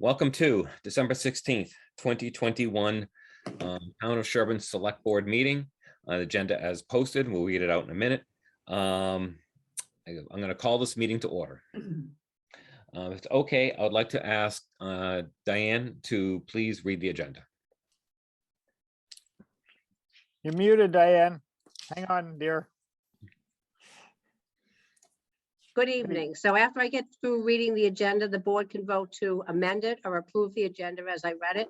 Welcome to December 16th, 2021, Town of Sherborn Select Board meeting. The agenda as posted. We'll read it out in a minute. I'm going to call this meeting to order. If it's okay, I would like to ask Diane to please read the agenda. You're muted, Diane. Hang on, dear. Good evening. So after I get through reading the agenda, the board can vote to amend it or approve the agenda as I read it.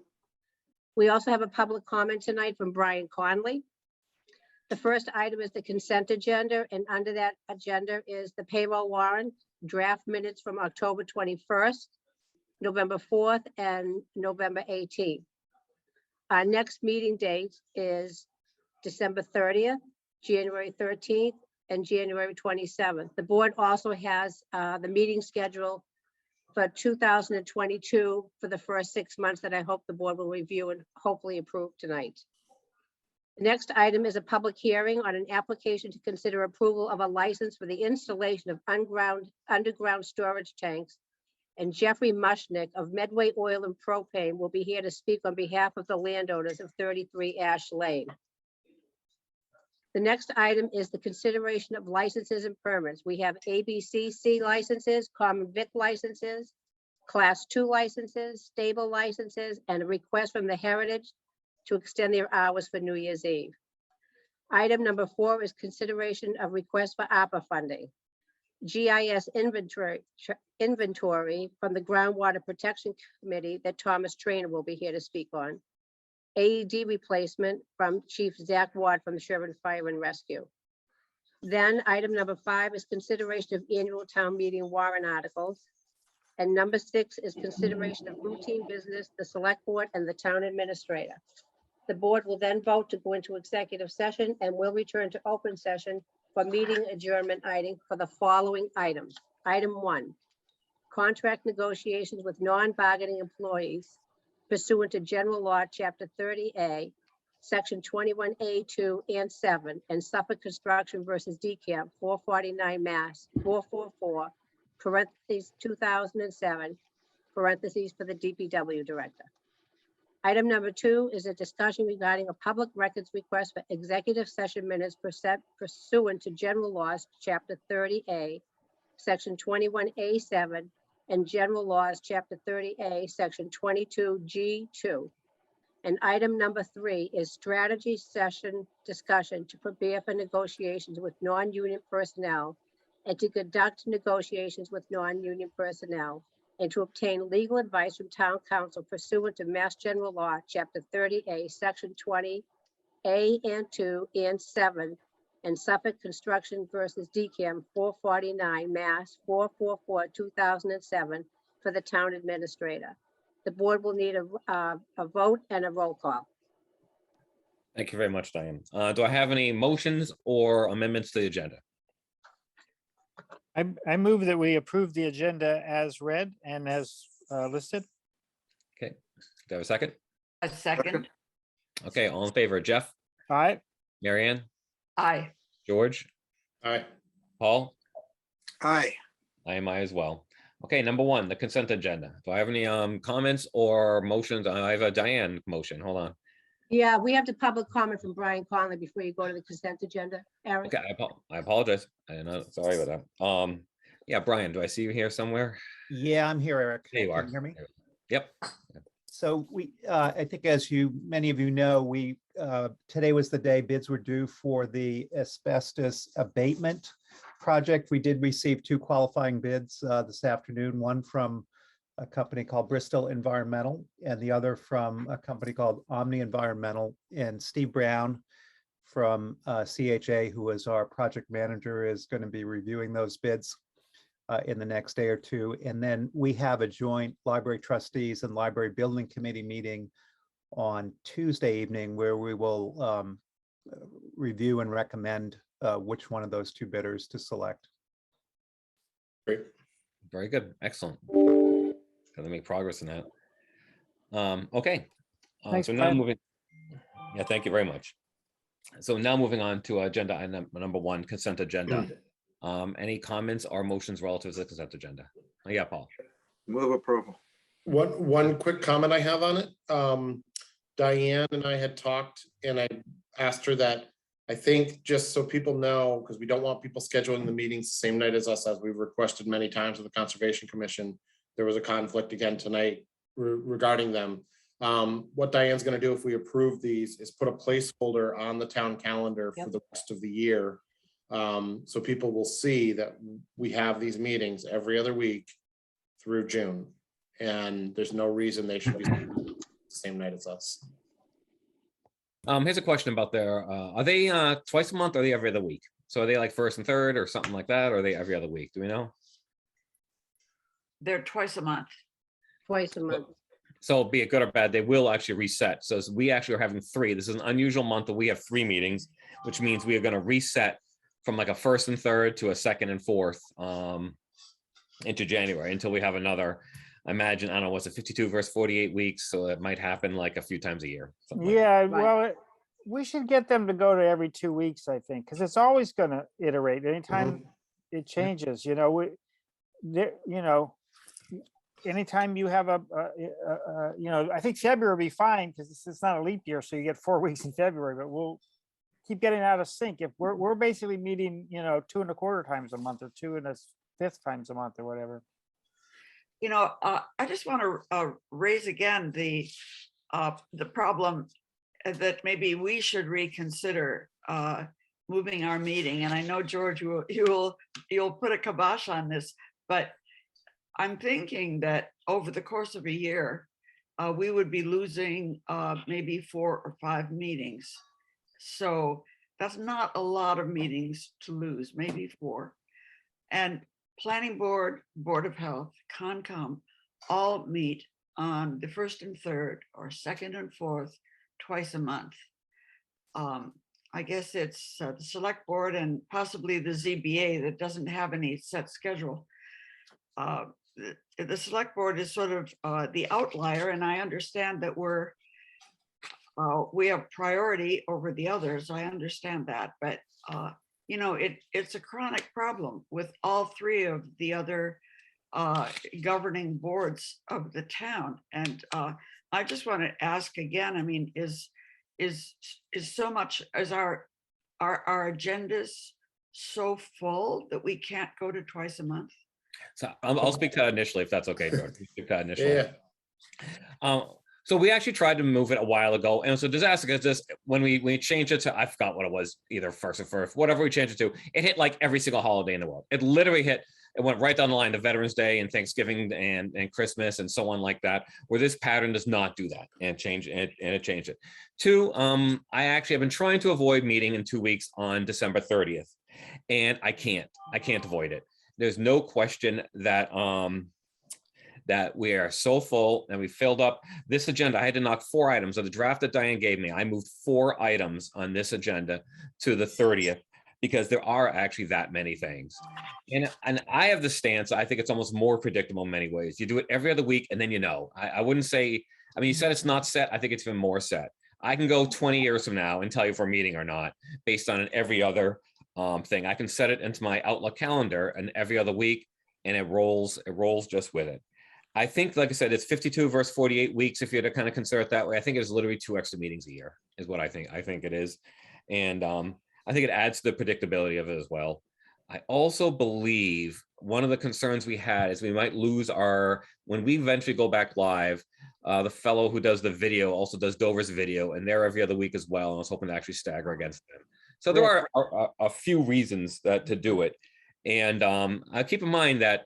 We also have a public comment tonight from Brian Conley. The first item is the consent agenda, and under that agenda is the payroll warrant, draft minutes from October 21st, November 4th, and November 18th. Our next meeting date is December 30th, January 13th, and January 27th. The board also has the meeting schedule for 2022 for the first 6 months that I hope the board will review and hopefully approve tonight. The next item is a public hearing on an application to consider approval of a license for the installation of underground storage tanks. And Jeffrey Mushnick of Medway Oil and Propane will be here to speak on behalf of the landowners of 33 Ash Lane. The next item is the consideration of licenses and permits. We have ABCC licenses, common vic licenses, class 2 licenses, stable licenses, and a request from the Heritage to extend their hours for New Year's Eve. Item number 4 is consideration of request for ARPA funding. GIS inventory from the Groundwater Protection Committee that Thomas Trainer will be here to speak on. AED replacement from Chief Zach Ward from the Sherman Fire and Rescue. Then item number 5 is consideration of annual town meeting warrant articles. And number 6 is consideration of routine business, the select board and the town administrator. The board will then vote to go into executive session and will return to open session for meeting adjournment item for the following items. Item 1, contract negotiations with non-bargaining employees pursuant to General Law, Chapter 30A, Section 21A2 and 7, and Suffolk Construction versus DCAM, 449 Mass, 444, parentheses 2007, parentheses for the DPW Director. Item number 2 is a discussion regarding a public records request for executive session minutes pursuant to General Laws, Chapter 30A, Section 21A7, and General Laws, Chapter 30A, Section 22G2. And item number 3 is strategy session discussion to prepare for negotiations with non-union personnel and to conduct negotiations with non-union personnel and to obtain legal advice from town council pursuant to Mass General Law, Chapter 30A, Section 20A and 2 and 7, and Suffolk Construction versus DCAM, 449 Mass, 444, 2007 for the town administrator. The board will need a vote and a roll call. Thank you very much, Diane. Do I have any motions or amendments to the agenda? I move that we approve the agenda as read and as listed. Okay, do I have a second? A second. Okay, all in favor, Jeff, All right. Marianne, Aye. George, Aye. Paul? Aye. I am I as well. Okay, number 1, the consent agenda. Do I have any comments or motions? I have a Diane motion. Hold on. Yeah, we have the public comment from Brian Conley before you go to the consent agenda. Eric? Okay, I apologize. I know, sorry about that. Yeah, Brian, do I see you here somewhere? Yeah, I'm here, Eric. There you are. Can you hear me? Yep. So I think as many of you know, today was the day bids were due for the asbestos abatement project. We did receive 2 qualifying bids this afternoon, one from a company called Bristol Environmental and the other from a company called Omni Environmental, and Steve Brown from CHA, who is our project manager, is going to be reviewing those bids in the next day or 2. And then we have a joint library trustees and library building committee meeting on Tuesday evening where we will review and recommend which one of those 2 bidders to select. Great. Very good. Excellent. Got to make progress in that. Okay. Thanks, So now Brian. moving. Yeah, thank you very much. So now moving on to agenda item number 1, consent agenda. Any comments or motions relative to the consent agenda? Oh, yeah, Paul. Move approval. One quick comment I have on it. Diane and I had talked and I asked her that, I think just so people know, because we don't want people scheduling the meetings the same night as us, as we've requested many times with the Conservation Commission. There was a conflict again tonight regarding them. What Diane's gonna do if we approve these is put a placeholder on the town calendar for the rest of the year. So people will see that we have these meetings every other week through June. And there's no reason they should be the same night as us. Here's a question about their, are they twice a month or are they every other week? So are they like first and third or something like that? Or are they every other week? Do we know? They're twice a month. Twice a month. So be it good or bad, they will actually reset. So we actually are having 3. This is an unusual month that we have 3 meetings, which means we are going to reset from like a first and third to a second and fourth into January until we have another. I imagine, I don't know, what's it, 52 versus 48 weeks. So it might happen like a few times a year. something like that. Yeah, Right. well, we should get them to go to every 2 weeks, I think, because it's always gonna iterate. Anytime it changes, anytime you have I think February will be fine because it's not a leap year, so you get 4 weeks in February, but we'll keep getting out of sync. If we're basically meeting, 2 1/4 times a month or 2 1/5 times a month or whatever. I just want to raise again the problem that maybe we should reconsider moving our meeting. And I know, George, you'll put a kibosh on this, but I'm thinking that over the course of a year, we would be losing maybe 4 or 5 meetings. So that's not a lot of meetings to lose, maybe 4. And Planning Board, Board of Health, Concom, all meet on the 1st and 3rd or 2nd and 4th, twice a month. I guess it's the Select Board and possibly the ZBA that doesn't have any set schedule. The Select Board is sort of the outlier, and I understand that we have priority over the others. I understand that, but it's a chronic problem with all 3 of the other governing boards of the town. And I just want to ask again, I mean, is so much as our agendas so full that we can't go to twice a month? So I'll speak to that initially, if that's okay, George. Speak to that initially. Yeah. So we actually tried to move it a while ago, and so disaster because just when we changed it to, I forgot what it was, either first or first, whatever we changed it to, it hit like every single holiday in the world. It literally hit. It went right down the line to Veterans Day and Thanksgiving and Christmas and so on like that, where this pattern does not do that and change it, and it changed it. 2, I actually have been trying to avoid meeting in 2 weeks on December 30th, and I can't avoid it. There's no question that that we are so full and we filled up this agenda. I had to knock 4 items of the draft that Diane gave me. I moved 4 items on this agenda to the 30th because there are actually that many things. And I have the stance, I think it's almost more predictable in many ways. You do it every other week and then I wouldn't say, I mean, you said it's not set. I think it's even more set. I can go 20 years from now and tell you if we're meeting or not based on every other thing. I can set it into my Outlook calendar and every other week and it rolls just with it. I think, like I said, it's 52 versus 48 weeks. If you're to kind of consider it that way, I think it's literally 2 extra meetings a year is what I think. I think it is. And I think it adds to the predictability of it as well. I also believe one of the concerns we had is we might lose when we eventually go back live, the fellow who does the video also does Dover's video, and they're every other week as well. And I was hoping to actually stagger against them. So there are a few reasons to do it. And I keep in mind that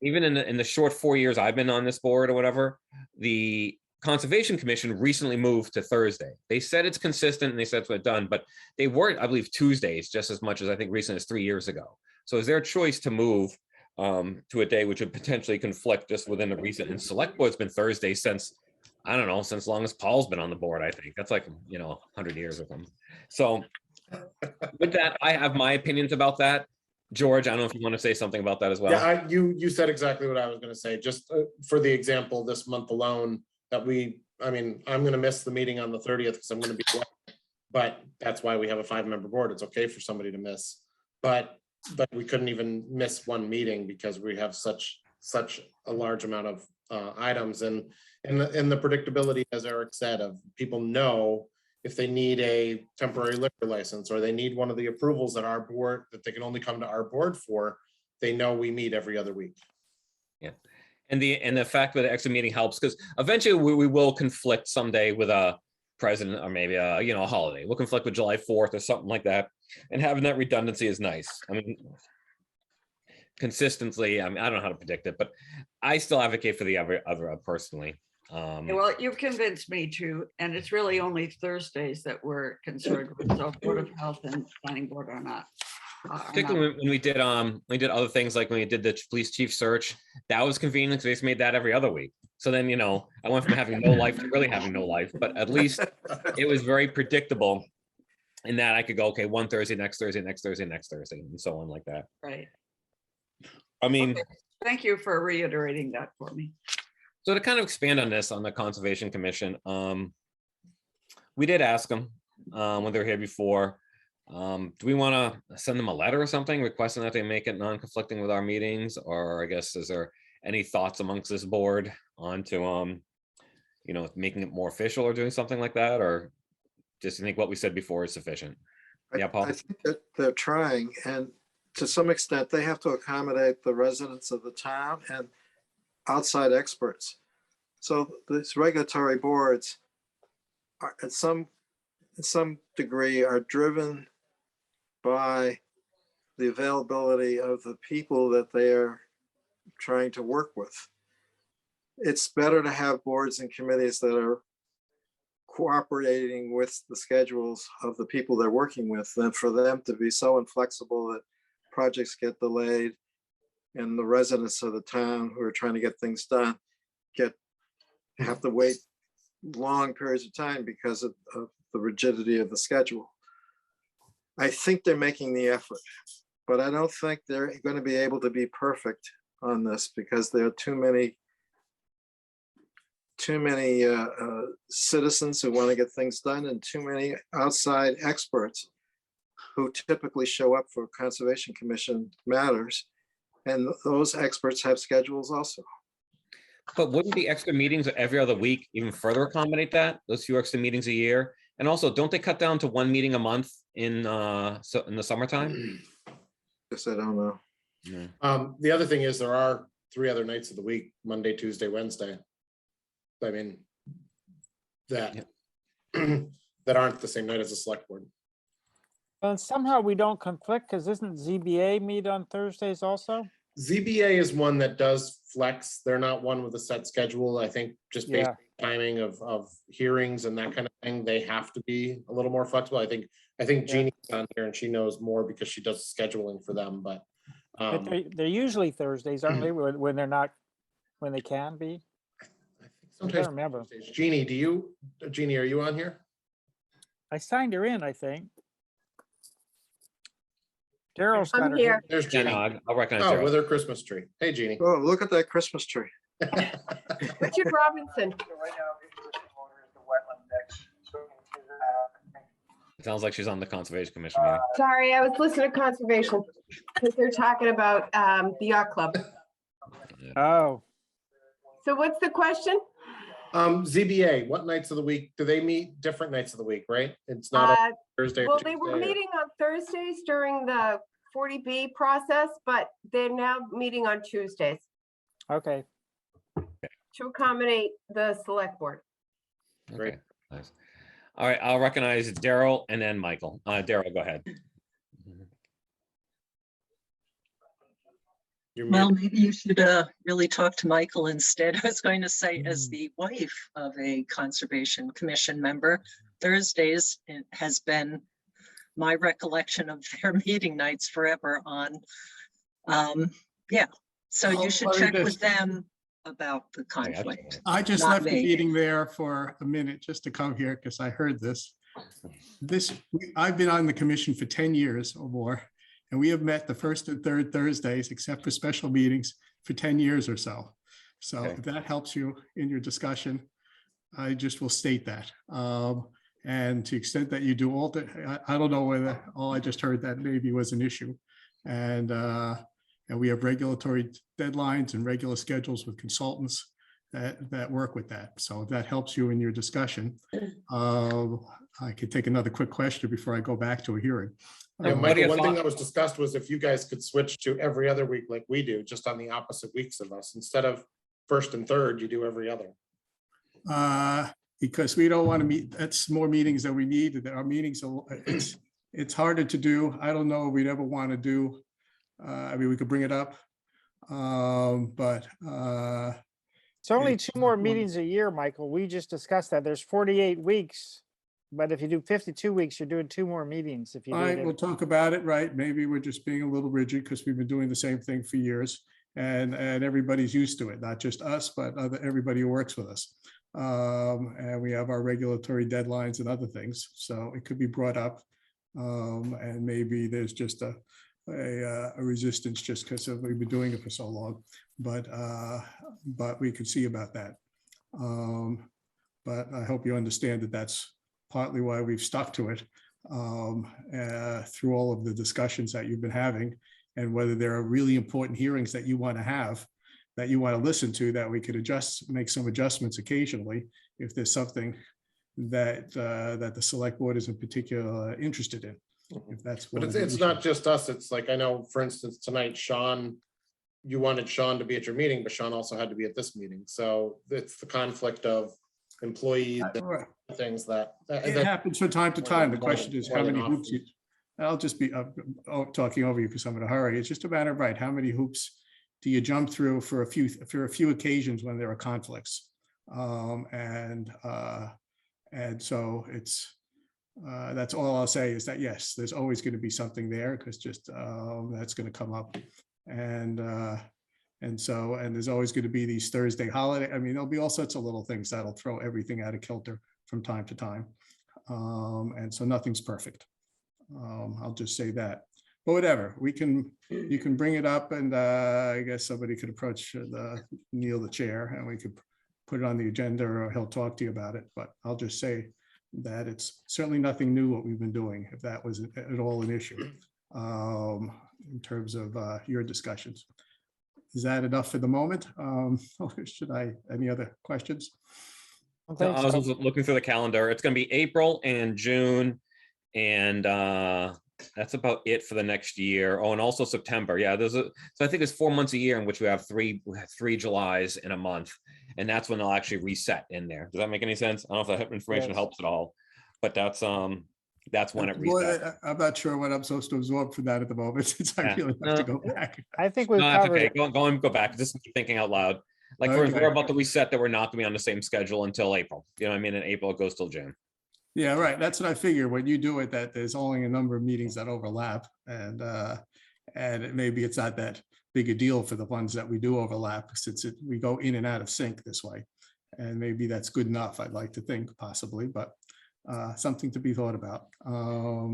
even in the short 4 years I've been on this board or whatever, the Conservation Commission recently moved to Thursday. They said it's consistent and they said it's done, but they weren't, I believe, Tuesdays just as much as I think recent as 3 years ago. So is there a choice to move to a day which would potentially conflict just within the recent, and Select Board's been Thursday since, I don't know, since long as Paul's been on the board, I think. That's like, 100 years or something. So with that, I have my opinions about that. George, I don't know if you want to say something about that as well. Yeah, you said exactly what I was going to say. Just for the example, this month alone, I'm going to miss the meeting on the 30th because I'm going to be away. But that's why we have a 5-member board. It's okay for somebody to miss. But we couldn't even miss one meeting because we have such such a large amount of items, and the predictability, as Eric said, of people know if they need a temporary liquor license or they need one of the approvals that our board, that they can only come to our board for, they know we meet every other week. Yeah. And the fact that the extra meeting helps, because eventually we will conflict someday with a president or maybe a, you know, a holiday. We'll conflict with July 4th or something like that. And having that redundancy is nice. I mean, consistently, I mean, I don't know how to predict it, but I still advocate for the other personally. Well, you've convinced me to, and it's really only Thursdays that we're concerned with, so Board of Health and Planning Board are not. Particularly when we did other things, like when we did the police chief search, that was convenient because we just made that every other week. So then, you know, I went from having no life to really having no life, but at least it was very predictable in that I could go, okay, one Thursday, next Thursday, next Thursday, next Thursday, and so on like that. Right. I mean, Okay. Thank you for reiterating that for me. so to kind of expand on this, on the Conservation Commission, we did ask them when they were here before, do we want to send them a letter or something requesting that they make it non-conflicting with our meetings? Or I guess, is there any thoughts amongst this board onto, you know, making it more official or doing something like that? Or just think what we said before is sufficient? Yeah, Paul? I think that they're trying, and to some extent, they have to accommodate the residents of the town and outside experts. So these regulatory boards are in some degree are driven by the availability of the people that they are trying to work with. It's better to have boards and committees that are cooperating with the schedules of the people they're working with than for them to be so inflexible that projects get delayed and the residents of the town who are trying to get things done have to wait long periods of time because of the rigidity of the schedule. I think they're making the effort, but I don't think they're going to be able to be perfect on this because there are too many citizens who want to get things done and too many outside experts who typically show up for Conservation Commission matters. And those experts have schedules also. But wouldn't the extra meetings every other week even further accommodate that, those few extra meetings a year? And also, don't they cut down to one meeting a month in the summertime? Guess I don't know. Yeah. The other thing is there are 3 other nights of the week, Monday, Tuesday, Wednesday. I mean, that that aren't the same night as the select board. And somehow we don't conflict because isn't ZBA meet on Thursdays also? ZBA is one that does flex. They're not one with a set schedule. I think just based Yeah. on timing of hearings and that kind of thing, they have to be a little more flexible. I think Yeah. Jeannie's on here and she knows more because she does scheduling for them, but But they're usually Thursdays, aren't they? When they're not, when they can be? I think I sometimes can't remember. Jeannie, are you on here? I signed her in, I think. Daryl's got I'm her. here. There's Yeah, Jeannie. no, I'll recognize Oh, with Daryl. her Christmas tree. Hey, Jeannie. Oh, look at that Christmas tree. Richard Robinson. It sounds like she's on the Conservation Commission meeting. Sorry, I was listening to conservation because they're talking about the yacht club. Oh, So what's the question? ZBA, what nights of the week do they meet? Different nights of the week, right? It's not a Thursday. or Well, they were Tuesday or- meeting on Thursdays during the 40B process, but they're now meeting on Tuesdays okay. to accommodate the select board. Great. Okay, nice. All right, I'll recognize Daryl and then Michael. Daryl, go ahead. You're Well, muted. maybe you should really talk to Michael instead. I was going to say, as the wife of a Conservation Commission member, Thursdays it has been my recollection of their meeting nights forever on. Yeah, so you should check with them about the conflict. I just Not left the me. meeting there for a minute just to come here because I heard this. I've been on the commission for 10 years or more, and we have met the first and third Thursdays, except for special meetings, for 10 years or so. So Okay. if that helps you in your discussion, I just will state that. And to the extent that you do alter, I don't know whether, all I just heard that maybe was an issue. And And we have regulatory deadlines and regular schedules with consultants that work with that. So if that helps you in your discussion, I could take another quick question before I go back to a hearing. Yeah, What are Michael, your one thing thought- that was discussed was if you guys could switch to every other week like we do, just on the opposite weeks of us, instead of first and third, you do every other. Because we don't want to meet, that's more meetings than we need, that our meetings, it's harder to do. I don't know if we'd ever want to do, I mean, we could bring it up. But It's only It's two more one- meetings a year, Michael. We just discussed that. There's 48 weeks. But if you do 52 weeks, you're doing two more meetings if you all do right, it. we'll talk about it, right? Maybe we're just being a little rigid because we've been doing the same thing for years. And everybody's used to it, not just us, but everybody who works with us. And we have our regulatory deadlines and other things, so it could be brought up. And maybe there's just a resistance just because we've been doing it for so long, but we can see about that. But I hope you understand that that's partly why we've stuck to it through all of the discussions that you've been having, and whether there are really important hearings that you want to have, that you want to listen to, that we could make some adjustments occasionally if there's something that the select board is in particular interested in. If that's But one of the it's not issues. just us. It's like, I know, for instance, tonight, Sean, you wanted Sean to be at your meeting, but Sean also had to be at this meeting. So it's the conflict of employees Right. and things that. It happens from time to time. The more question than- is more how than many hoops often. I'll just be talking over you because I'm in a hurry. It's just a matter of, right, how many hoops do you jump through for a few occasions when there are conflicts? And so it's, that's all I'll say is that, yes, there's always going to be something there because just that's going to come up. And there's always going to be these Thursday holiday. I mean, there'll be all sorts of little things that'll throw everything out of kilter from time to time. And so nothing's perfect. I'll just say that. But whatever, you can bring it up, and I guess somebody could approach Neil, the chair, and we could put it on the agenda, or he'll talk to you about it. But I'll just say that it's certainly nothing new what we've been doing, if that was at all an issue in terms of your discussions. Is that enough for the moment? Or should any other questions? I No, think I was so. also looking through the calendar. It's gonna be April and June. And that's about it for the next year. Oh, and also September. Yeah, so I think it's 4 months a year in which we have three Julys in a month. And that's when they'll actually reset in there. Does that make any sense? I don't know if that information Yes. helps at all, but that's when it Boy, resets. I'm not sure what I'm supposed to absorb from that at the moment, since I Yeah. really have to go back. I think we've No, that's covered okay. it. Go back. Just keep thinking out loud. Like Okay. we're about to reset that we're not gonna be on the same schedule until April. You know what I mean? In April, it goes till June. Yeah, right. That's what I figure. When you do it, that there's only a number of meetings that overlap, and maybe it's not that big a deal for the ones that we do overlap, since we go in and out of sync this way. And maybe that's good enough, I'd like to think, possibly, but something to be thought about. All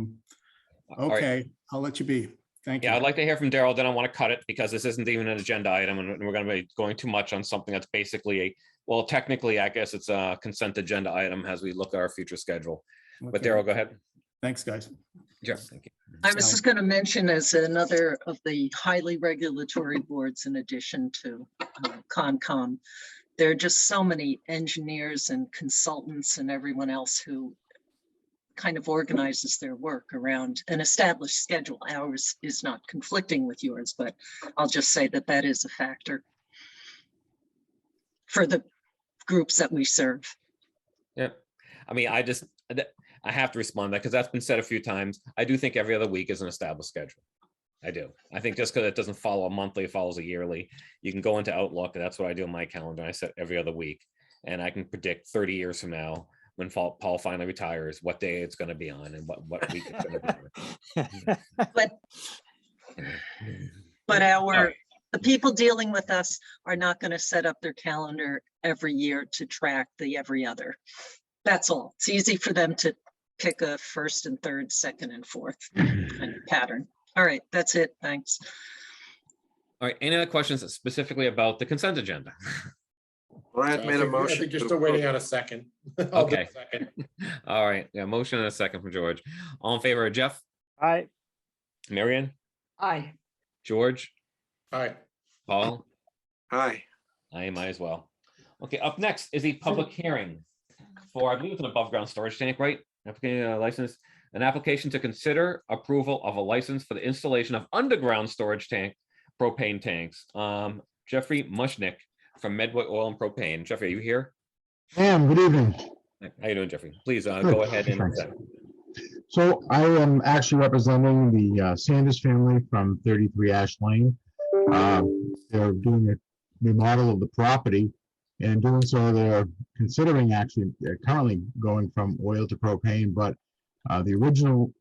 right. Okay, I'll let you be. Thank you. Yeah, I'd like to hear from Daryl. Then I want to cut it because this isn't even an agenda item, and we're going to be going too much on something that's basically well, technically, I guess it's a consent agenda item as we look at our future schedule. But Okay. Daryl, go ahead. Thanks, guys. Sure, thank you. I was just going to mention as another of the highly regulatory boards, in addition to Concom, there are just so many engineers and consultants and everyone else who kind of organizes their work around an established schedule. Ours is not conflicting with yours, but I'll just say that that is a factor for the groups that we serve. Yeah, I mean, I have to respond to that because that's been said a few times. I do think every other week is an established schedule. I do. I think just because it doesn't follow a monthly, it follows a yearly. You can go into Outlook, and that's what I do in my calendar. I set every other week, and I can predict 30 years from now when Paul finally retires, what day it's going to be on and what week it's going to be on. But All our, right. the people dealing with us are not going to set up their calendar every year to track the every other. That's all. It's easy for them to pick a first and third, second and fourth kind of pattern. All right, that's it. Thanks. All right, any other questions specifically about the consent agenda? Brian made a I motion. think you're to still waiting approve. on a second. I'll do a Okay. second. All right, yeah, motion and a second from George. All in favor of Jeff, I, Marion, Aye. George, Hi. Paul? Hi. I might as well. Okay, up next is a public hearing for, I believe it's an above ground storage tank, right? Application license, an application to consider approval of a license for the installation of underground storage tank, propane tanks. Jeffrey Mushnick from Medway Oil and Propane. Jeffrey, are you here? Ma'am, good evening. How you doing, Jeffrey? Please Good, go ahead and. thanks. So I am actually representing the Sanders family from 33 Ash Lane. They're doing a remodel of the property, and doing so, they're considering they're currently going from oil to propane, but the original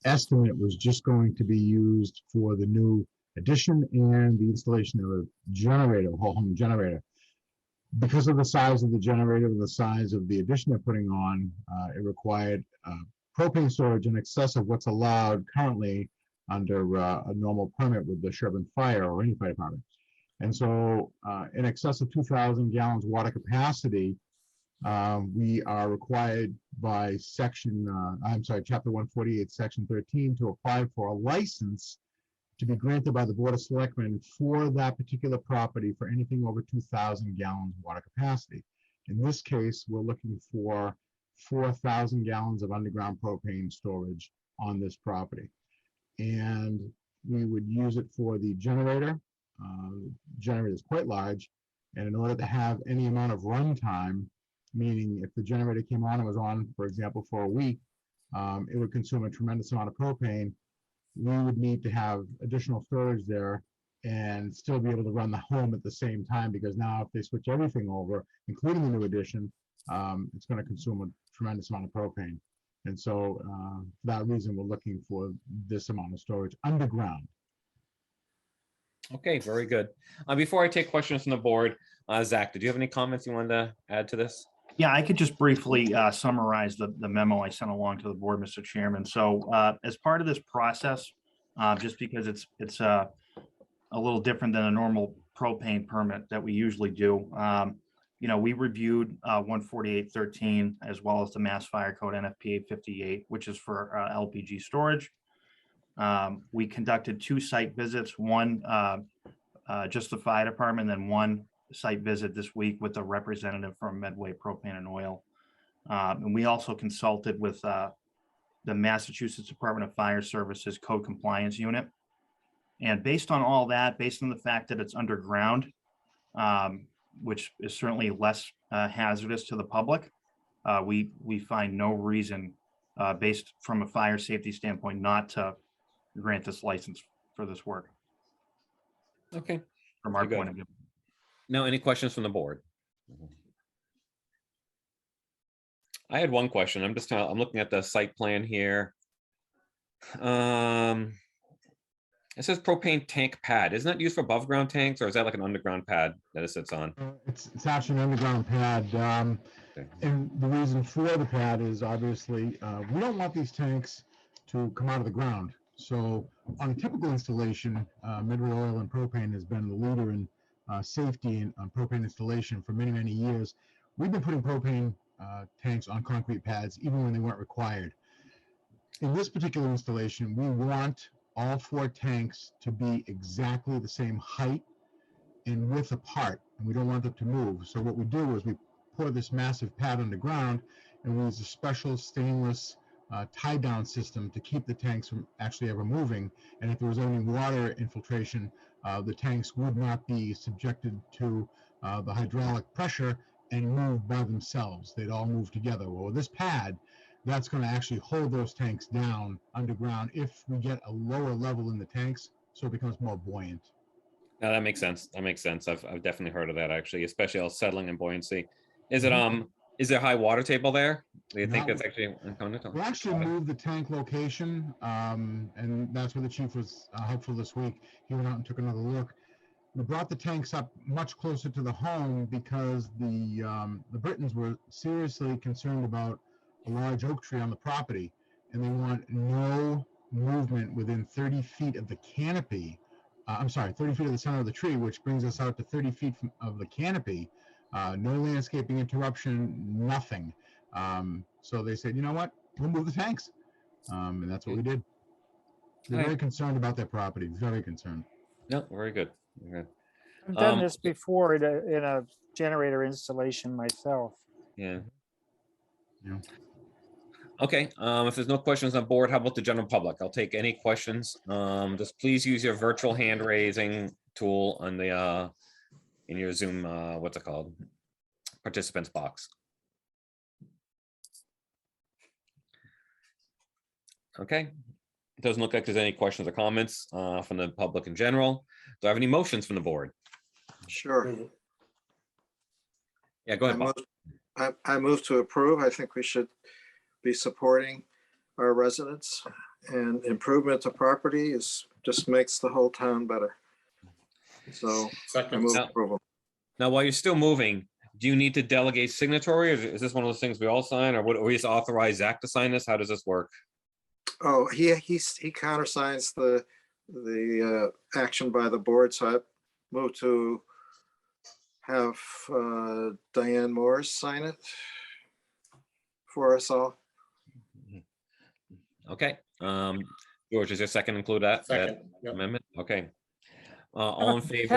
estimate was just going to be used for the new addition and the installation of a generator, a whole home generator. Because of the size of the generator, the size of the addition they're putting on, it required propane storage in excess of what's allowed currently under a normal permit with the Sherman Fire or any fire department. And so in excess of 2,000 gallons water capacity, we are required by Chapter 148, Section 13, to apply for a license to be granted by the Board of Selectmen for that particular property for anything over 2,000 gallons water capacity. In this case, we're looking for 4,000 gallons of underground propane storage on this property. And we would use it for the generator. The generator is quite large, and in order to have any amount of runtime, meaning if the generator came on and was on, for example, for a week, it would consume a tremendous amount of propane. We would need to have additional storage there and still be able to run the home at the same time, because now if they switch everything over, including the new addition, it's going to consume a tremendous amount of propane. And so for that reason, we're looking for this amount of storage underground. Okay, very good. Before I take questions from the board, Zach, did you have any comments you wanted to add to this? Yeah, I could just briefly summarize the memo I sent along to the board, Mr. Chairman. So as part of this process, just because it's a little different than a normal propane permit that we usually do, we reviewed 148.13 as well as the Mass Fire Code NFPA 58, which is for LPG storage. We conducted 2 site visits, one just the fire department, then one site visit this week with a representative from Medway Propane and Oil. And we also consulted with the Massachusetts Department of Fire Services Code Compliance Unit. And based on all that, based on the fact that it's underground, which is certainly less hazardous to the public, we find no reason based from a fire safety standpoint not to grant this license for this work. Okay. From our Very good. point of view. Now, any questions from the board? I had one question. I'm looking at the site plan here. It says propane tank pad. Isn't that used for above ground tanks, or is that like an underground pad that it sits on? It's actually an underground pad. And the reason for the pad is obviously we don't want these tanks to come out of the ground. So on a typical installation, Medway Oil and Propane has been the leader in safety on propane installation for many, many years. We've been putting propane tanks on concrete pads even when they weren't required. In this particular installation, we want all 4 tanks to be exactly the same height and width apart, and we don't want them to move. So what we do is we pour this massive pad underground, and we use a special stainless tie-down system to keep the tanks from actually ever moving. And if there was any water infiltration, the tanks would not be subjected to the hydraulic pressure and move by themselves. They'd all move together. Well, with this pad, that's going to actually hold those tanks down underground if we get a lower level in the tanks, so it becomes more buoyant. No, that makes sense. That makes sense. I've definitely heard of that, actually, especially all settling and buoyancy. Is it is there high water table there? Do you think No. that's actually incumbent on? We'll actually move the tank location, and that's where the chief was helpful this week. He went out and took another look. We brought the tanks up much closer to the home because the Britons were seriously concerned about a large oak tree on the property, and they want no movement within 30 feet of the canopy. 30 feet of the center of the tree, which brings us out to 30 feet of the canopy. No landscaping interruption, nothing. So they said, you know what, we'll move the tanks. And that's what we did. They're very concerned about their property, very concerned. No, very good. Okay. I've done Um, this before in a generator installation myself. Yeah. Yeah. Okay, if there's no questions on board, how about the general public? I'll take any questions. Just please use your virtual hand raising tool on the, in your Zoom, what's it called? Participants box. Okay, it doesn't look like there's any questions or comments from the public in general. Do I have any motions from the board? Sure. Yeah, go I ahead, Bob. I move to approve. I think we should be supporting our residents, and improvement to property just makes the whole town better. So I Second. move No. approval. Now, while you're still moving, do you need to delegate signatory, or is this one of those things we all sign, or what, or we just authorize Zach to sign this? How does this work? Oh, he countersigns the action by the board, so I move to have Diane Morris sign it for us all. Okay, George, is your second include that Second. Yep. amendment? Okay. All in Can I favor?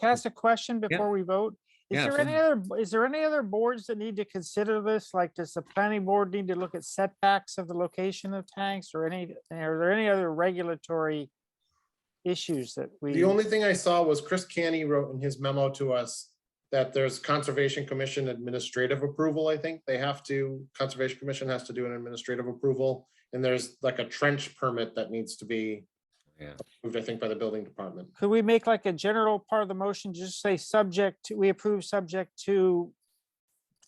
ask a question before we vote? Is Yeah, there any other boards that need to consider this? Like, does the planning board need to look at setbacks of the location of tanks, or are there any other regulatory issues that we? The only thing I saw was Chris Canny wrote in his memo to us that there's Conservation Commission administrative approval. I think they have to, Conservation Commission has to do an administrative approval. And there's like a trench permit that needs to be Yeah. approved, I think, by the building department. Could we make like a general part of the motion, just say subject to, we approve subject to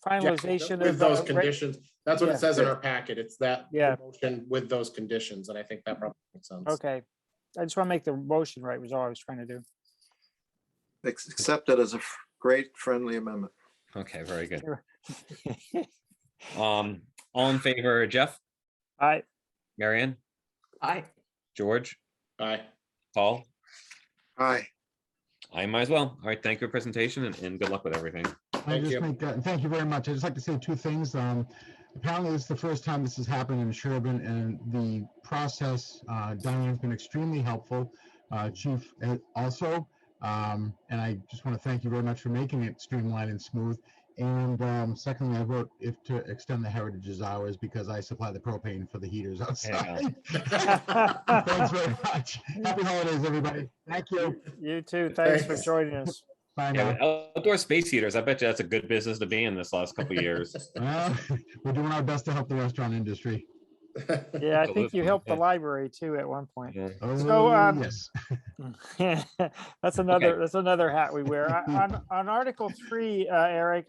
Yeah, finalization with of those the conditions. That's what yeah. it says in our packet. It's that Yeah. motion with those conditions. And I think that probably makes sense. Okay, I just want to make the motion right, was all I was trying to do. Accept it as a great friendly amendment. Okay, very good. Sure. All in favor, Jeff, I, Marianne, Aye. George, Aye. Paul? Aye. I might as well. All right, thank you for your presentation and good luck with everything. Thank you. Thank you very much. I'd just like to say two things. Apparently, this is the first time this has happened in Sherborn, and the process, Diane's been extremely helpful. Chief also, and I just want to thank you very much for making it streamlined and smooth. And secondly, I vote to extend the Heritage's hours because I supply the propane for the heaters outside. Thanks very much. Happy holidays, everybody. Thank you. you too, thanks for Thanks. joining us. Bye Yeah, now. with outdoor space heaters, I bet you that's a good business to be in this last couple of years. Well, we're doing our best to help the restaurant industry. Yeah, I think you Absolutely, helped the yeah. library too at one point. Yeah. So, Yes. That's another hat we wear. On Article 3, Eric,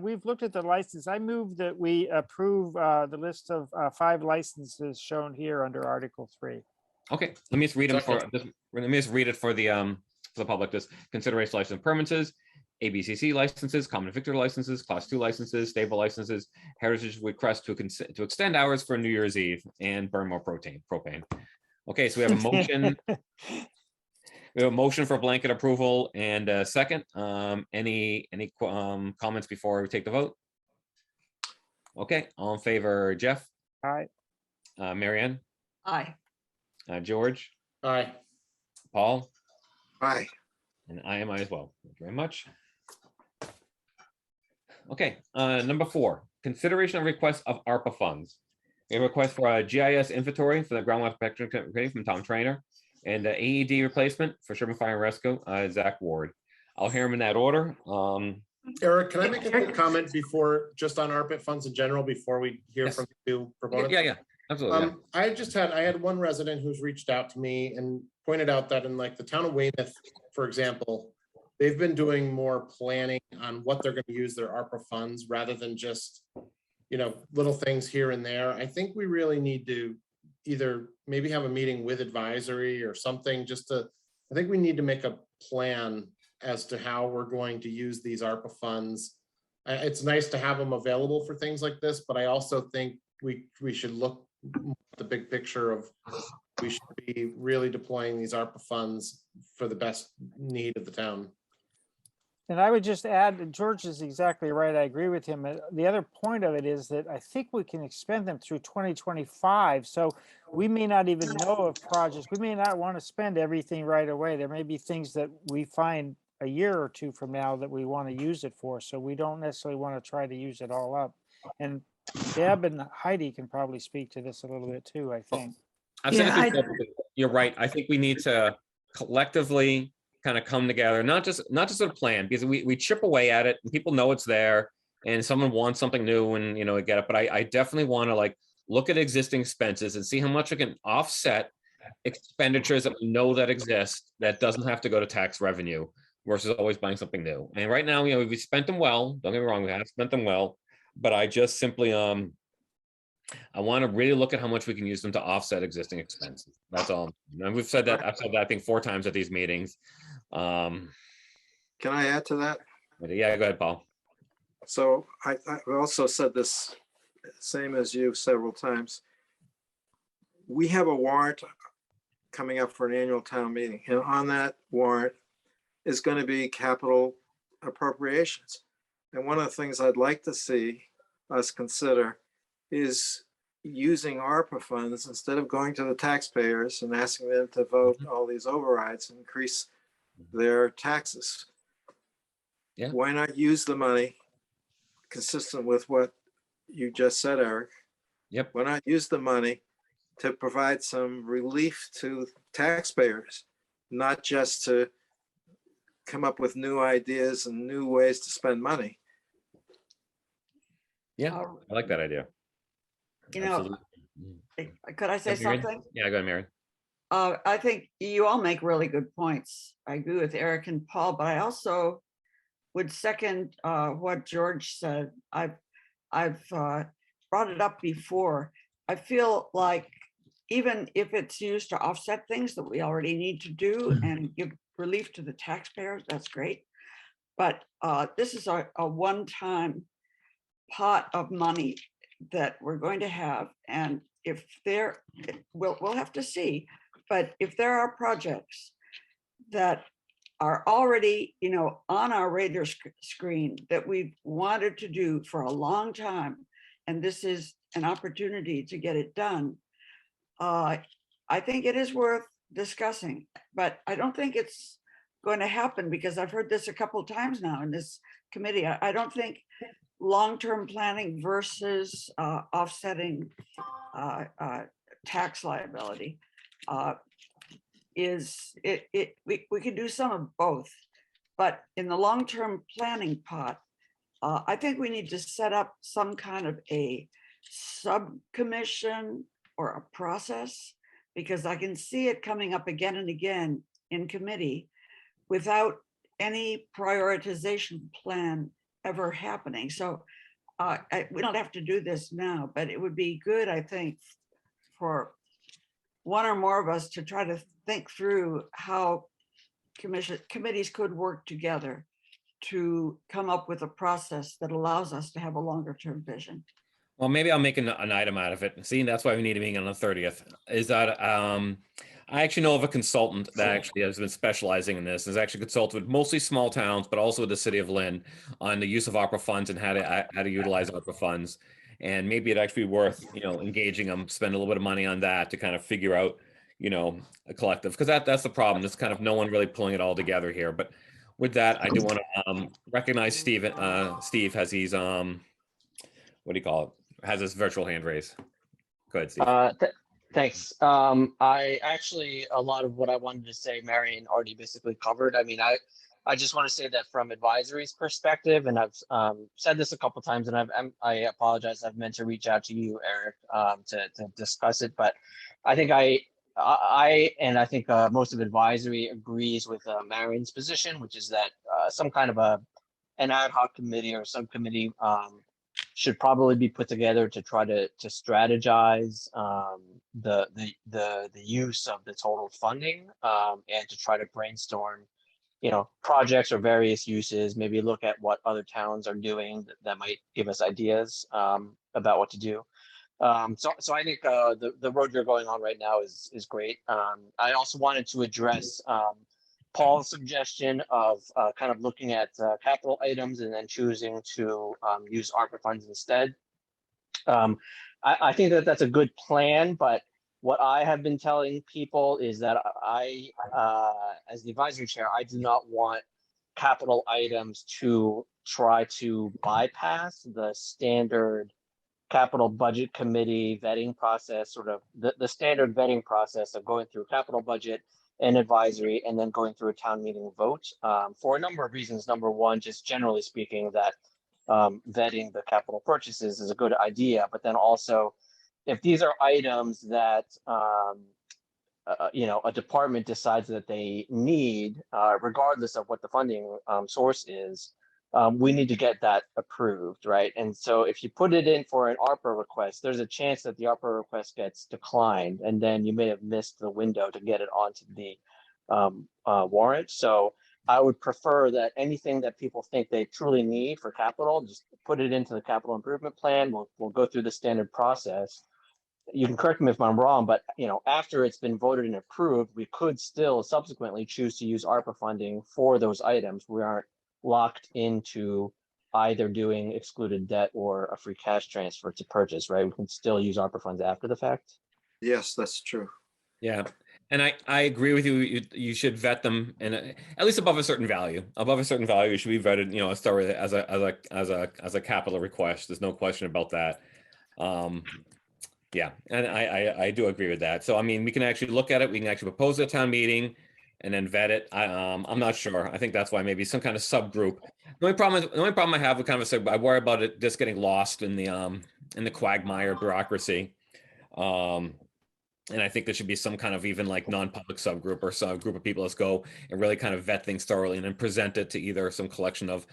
we've looked at the license. I move that we approve the list of 5 licenses shown here under Article 3. Okay, let me just read them Second. let me just read it for the public. This consideration license permits, ABCC licenses, common victor licenses, class 2 licenses, stable licenses, heritage request to extend hours for New Year's Eve and burn more propane. Okay, so we have a motion. We have a motion for blanket approval and a second. Any comments before we take the vote? Okay, all in favor, Jeff, All right, Marianne, Aye. George, Aye. Paul? Aye. And I am as well. Thank you very much. Okay, number 4, consideration of request of ARPA funds. We have a request for a GIS inventory for the groundwater protection committee from Tom Trainer and the AED replacement for Sherman Fire and Rescue, Zach Ward. I'll hear them in that order. Eric, can I make a quick comment before, just on ARPA funds in general, before we hear Yes. from you proponents? Yeah, absolutely. yeah. I had one resident who's reached out to me and pointed out that in like the town of Weymouth, for example, they've been doing more planning on what they're going to use their ARPA funds rather than just, little things here and there. I think we really need to either maybe have a meeting with advisory or something I think we need to make a plan as to how we're going to use these ARPA funds. It's nice to have them available for things like this, but I also think we should look at the big picture of we should be really deploying these ARPA funds for the best need of the town. And I would just add, that George is exactly right. I agree with him. The other point of it is that I think we can expend them through 2025. So we may not even know of projects. We may not want to spend everything right away. There may be things that we find a year or two from now that we want to use it for. So we don't necessarily want to try to use it all up. And Deb and Heidi can probably speak to this a little bit too, I think. I've said Yeah, it before, but you're right. I think we need to collectively kind of come together, not just a plan, because we chip away at it and people know it's there and someone wants something new and, you know, get it. But I definitely want to like look at existing expenses and see how much we can offset expenditures that we know that exist that doesn't have to go to tax revenue versus always buying something new. And right now, you know, we spent them well. Don't get me wrong, we have spent them well, but I just simply I want to really look at how much we can use them to offset existing expenses. That's all. And we've said that, I've said that I think 4 times at these meetings. Can I add to that? Yeah, go ahead, Paul. So I also said this, same as you several times. We have a warrant coming up for an annual town meeting, and on that warrant is going to be capital appropriations. And one of the things I'd like to see us consider is using ARPA funds instead of going to the taxpayers and asking them to vote all these overrides and increase their taxes. Yeah. Why not use the money consistent with what you just said, Eric? Yep. Why not use the money to provide some relief to taxpayers, not just to come up with new ideas and new ways to spend money? Yeah, I like that idea. You know, Absolutely. could I say Yeah, Mary? something? Yeah, go ahead, Mary. I think you all make really good points. I agree with Eric and Paul, but I also would second what George said. I've brought it up before. I feel like even if it's used to offset things that we already need to do and give relief to the taxpayers, that's great. But this is a one-time pot of money that we're going to have. And if there, we'll have to see, but if there are projects that are already, you know, on our radar screen that we've wanted to do for a long time, and this is an opportunity to get it done, I think it is worth discussing, but I don't think it's going to happen because I've heard this a couple of times now in this committee. I don't think long-term planning versus offsetting tax liability we can do some of both, but in the long-term planning pot, I think we need to set up some kind of a subcommission or a process, because I can see it coming up again and again in committee without any prioritization plan ever happening. So we don't have to do this now, but it would be good, I think, for one or more of us to try to think through how committees could work together to come up with a process that allows us to have a longer term vision. Well, maybe I'll make an item out of it. See, that's why we need a meeting on the 30th. Is that I actually know of a consultant that actually has been specializing in this. Has actually consulted with mostly small towns, but also with the city of Lynn on the use of ARPA funds and how to utilize ARPA funds. And maybe it'd actually be worth, you know, engaging them, spend a little bit of money on that to kind of figure out, you know, a collective, because that's the problem. It's kind of no one really pulling it all together here. But with that, I do want to recognize Steve. Steve has he's what do you call it? Has this virtual hand raised. Go ahead, Steve. Thanks. I actually, a lot of what I wanted to say, Marion already basically covered. I mean, I just want to say that from advisory's perspective, and I've said this a couple of times, and I apologize. I've meant to reach out to you, Eric, to discuss it, but I think I think most of advisory agrees with Marion's position, which is that some kind of an ad hoc committee or subcommittee should probably be put together to try to strategize the use of the total funding and to try to brainstorm, you know, projects or various uses, maybe look at what other towns are doing that might give us ideas about what to do. So I think the road you're going on right now is great. I also wanted to address Paul's suggestion of kind of looking at capital items and then choosing to use ARPA funds instead. I think that that's a good plan, but what I have been telling people is that as the advisory chair, I do not want capital items to try to bypass the standard capital budget committee vetting process, sort of the standard vetting process of going through capital budget and advisory and then going through a town meeting vote for a number of reasons. Number one, just generally speaking, that vetting the capital purchases is a good idea, but then also if these are items that a department decides that they need, regardless of what the funding source is, we need to get that approved, right? And so if you put it in for an ARPA request, there's a chance that the ARPA request gets declined, and then you may have missed the window to get it onto the warrant. So I would prefer that anything that people think they truly need for capital, just put it into the capital improvement plan. We'll go through the standard process. You can correct me if I'm wrong, but after it's been voted and approved, we could still subsequently choose to use ARPA funding for those items. We aren't locked into either doing excluded debt or a free cash transfer to purchase, right? We can still use ARPA funds after the fact. Yes, that's true. Yeah, and I agree with you. You should vet them, and at least above a certain value. Above a certain value, it should be vetted. As thoroughly as a capital request. There's no question about that. Yeah, and I do agree with that. So I mean, we can actually look at it. We can actually propose it at town meeting, and then vet it. I'm not sure. I think that's why maybe some kind of subgroup. The only problem I have with kind of I worry about it just getting lost in the quagmire bureaucracy. And I think there should be some kind of even like non-public subgroup or some group of people. Let's go and really kind of vet things thoroughly and then present it to either some collection of,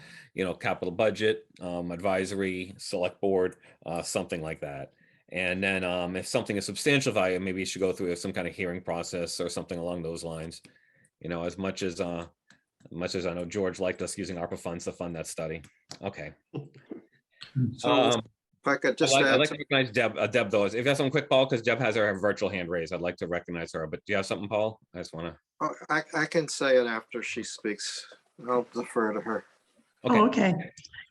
capital budget, advisory, select board, something like that. And then if something is substantial value, maybe you should go through some kind of hearing process or something along those lines. As much as I know George liked us using ARPA funds to fund that study. Okay. So if I could just I'd add, like to recognize Deb though. If you have something quick, Paul, because Deb has her virtual hand raised. I'd like to recognize her, but do you have something, Paul? I just want to. I can say it after she speaks. I'll defer to her. Okay. Oh, okay.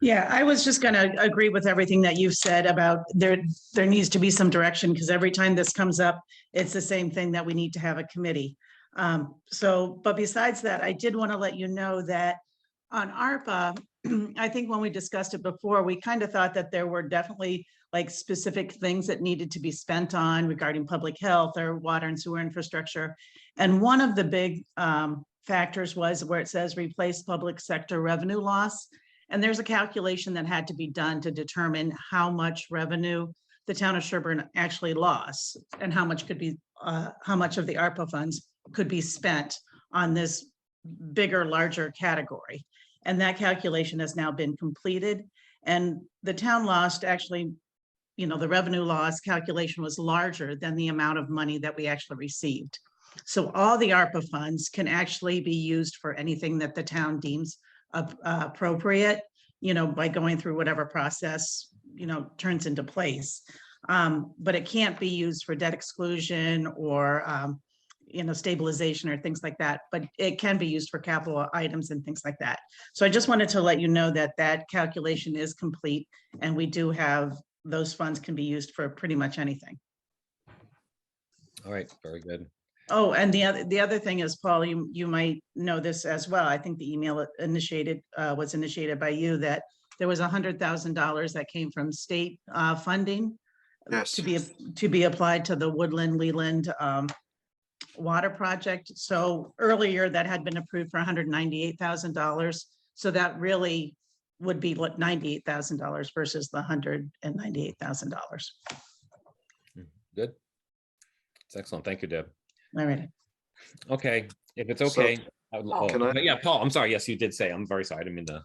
Yeah, I was just going to agree with everything that you've said about there needs to be some direction, because every time this comes up, it's the same thing, that we need to have a committee. But besides that, I did want to let you know that on ARPA, I think when we discussed it before, we kind of thought that there were definitely like specific things that needed to be spent on regarding public health or water and sewer infrastructure. And one of the big factors was where it says replace public sector revenue loss. And there's a calculation that had to be done to determine how much revenue the town of Sherborn actually lost and how much could be, how much of the ARPA funds could be spent on this bigger, larger category. And that calculation has now been completed. And the town lost actually, the revenue loss calculation was larger than the amount of money that we actually received. So all the ARPA funds can actually be used for anything that the town deems appropriate, by going through whatever process, turns into place. But it can't be used for debt exclusion or, stabilization or things like that, but it can be used for capital items and things like that. So I just wanted to let you know that that calculation is complete, and we do have those funds can be used for pretty much anything. All right, very good. Oh, and the other thing is, Paul, you might know this as well. I think the email was initiated by you, that there was $100,000 that came from state funding. Yes. to be applied to the Woodland Leland water project. So earlier that had been approved for $198,000. So that really would be what, $98,000 versus the $198,000. Good. It's excellent. Thank you, Deb. All right. Okay, if it's okay. Can I? Yeah, Paul, I'm sorry. Yes, you did say. I'm very sorry. I didn't mean to.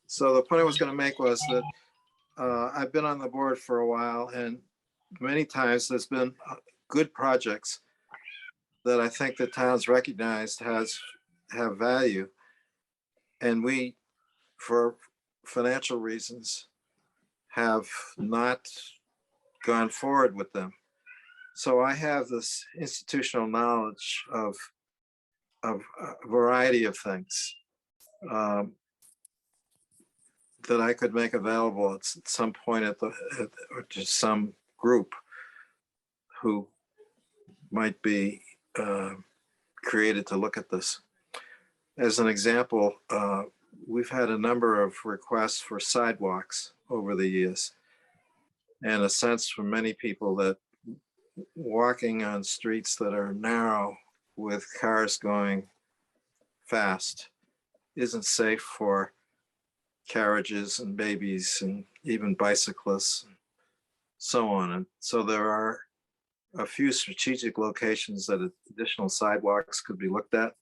So the point I was going to make was that I've been on the board for a while, and many times there's been good projects that I think the town's recognized have value. And we, for financial reasons, have not gone forward with them. So I have this institutional knowledge of a variety of things that I could make available at some point or to some group who might be created to look at this. As an example, we've had a number of requests for sidewalks over the years, and a sense from many people that walking on streets that are narrow with cars going fast isn't safe for carriages and babies and even bicyclists, and so on. And so there are a few strategic locations that additional sidewalks could be looked at.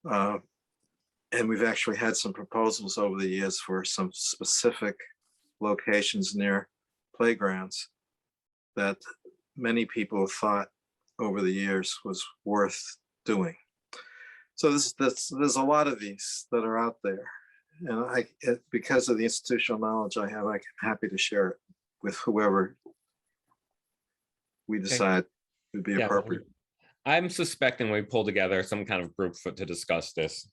And we've actually had some proposals over the years for some specific locations near playgrounds that many people thought over the years was worth doing. So there's a lot of these that are out there. And because of the institutional knowledge I have, I'm happy to share it with whoever we decide would be Yeah, appropriate. I'm suspecting we pull together some kind of group to discuss this.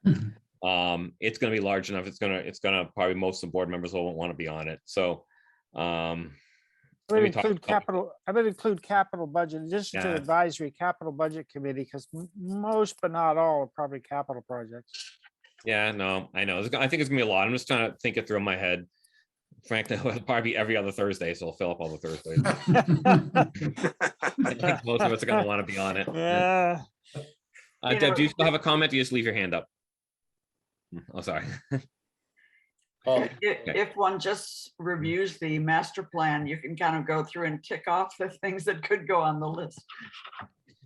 It's going to be large enough. It's gonna probably most of the board members will want to be on it. So I would include capital budget, in addition to Yeah. advisory capital budget committee, because most but not all are probably capital projects. Yeah, no, I know. I think it's gonna be a lot. I'm just trying to think it through in my head. Frankly, it'll probably be every other Thursday, so I'll fill up all the Thursdays. I think most of us are gonna want to be on it. Yeah. Deb, do you still have a comment? Do you just leave your hand up? Oh, sorry. If one just reviews the master plan, you can kind of go through and tick off the things that could go on the list.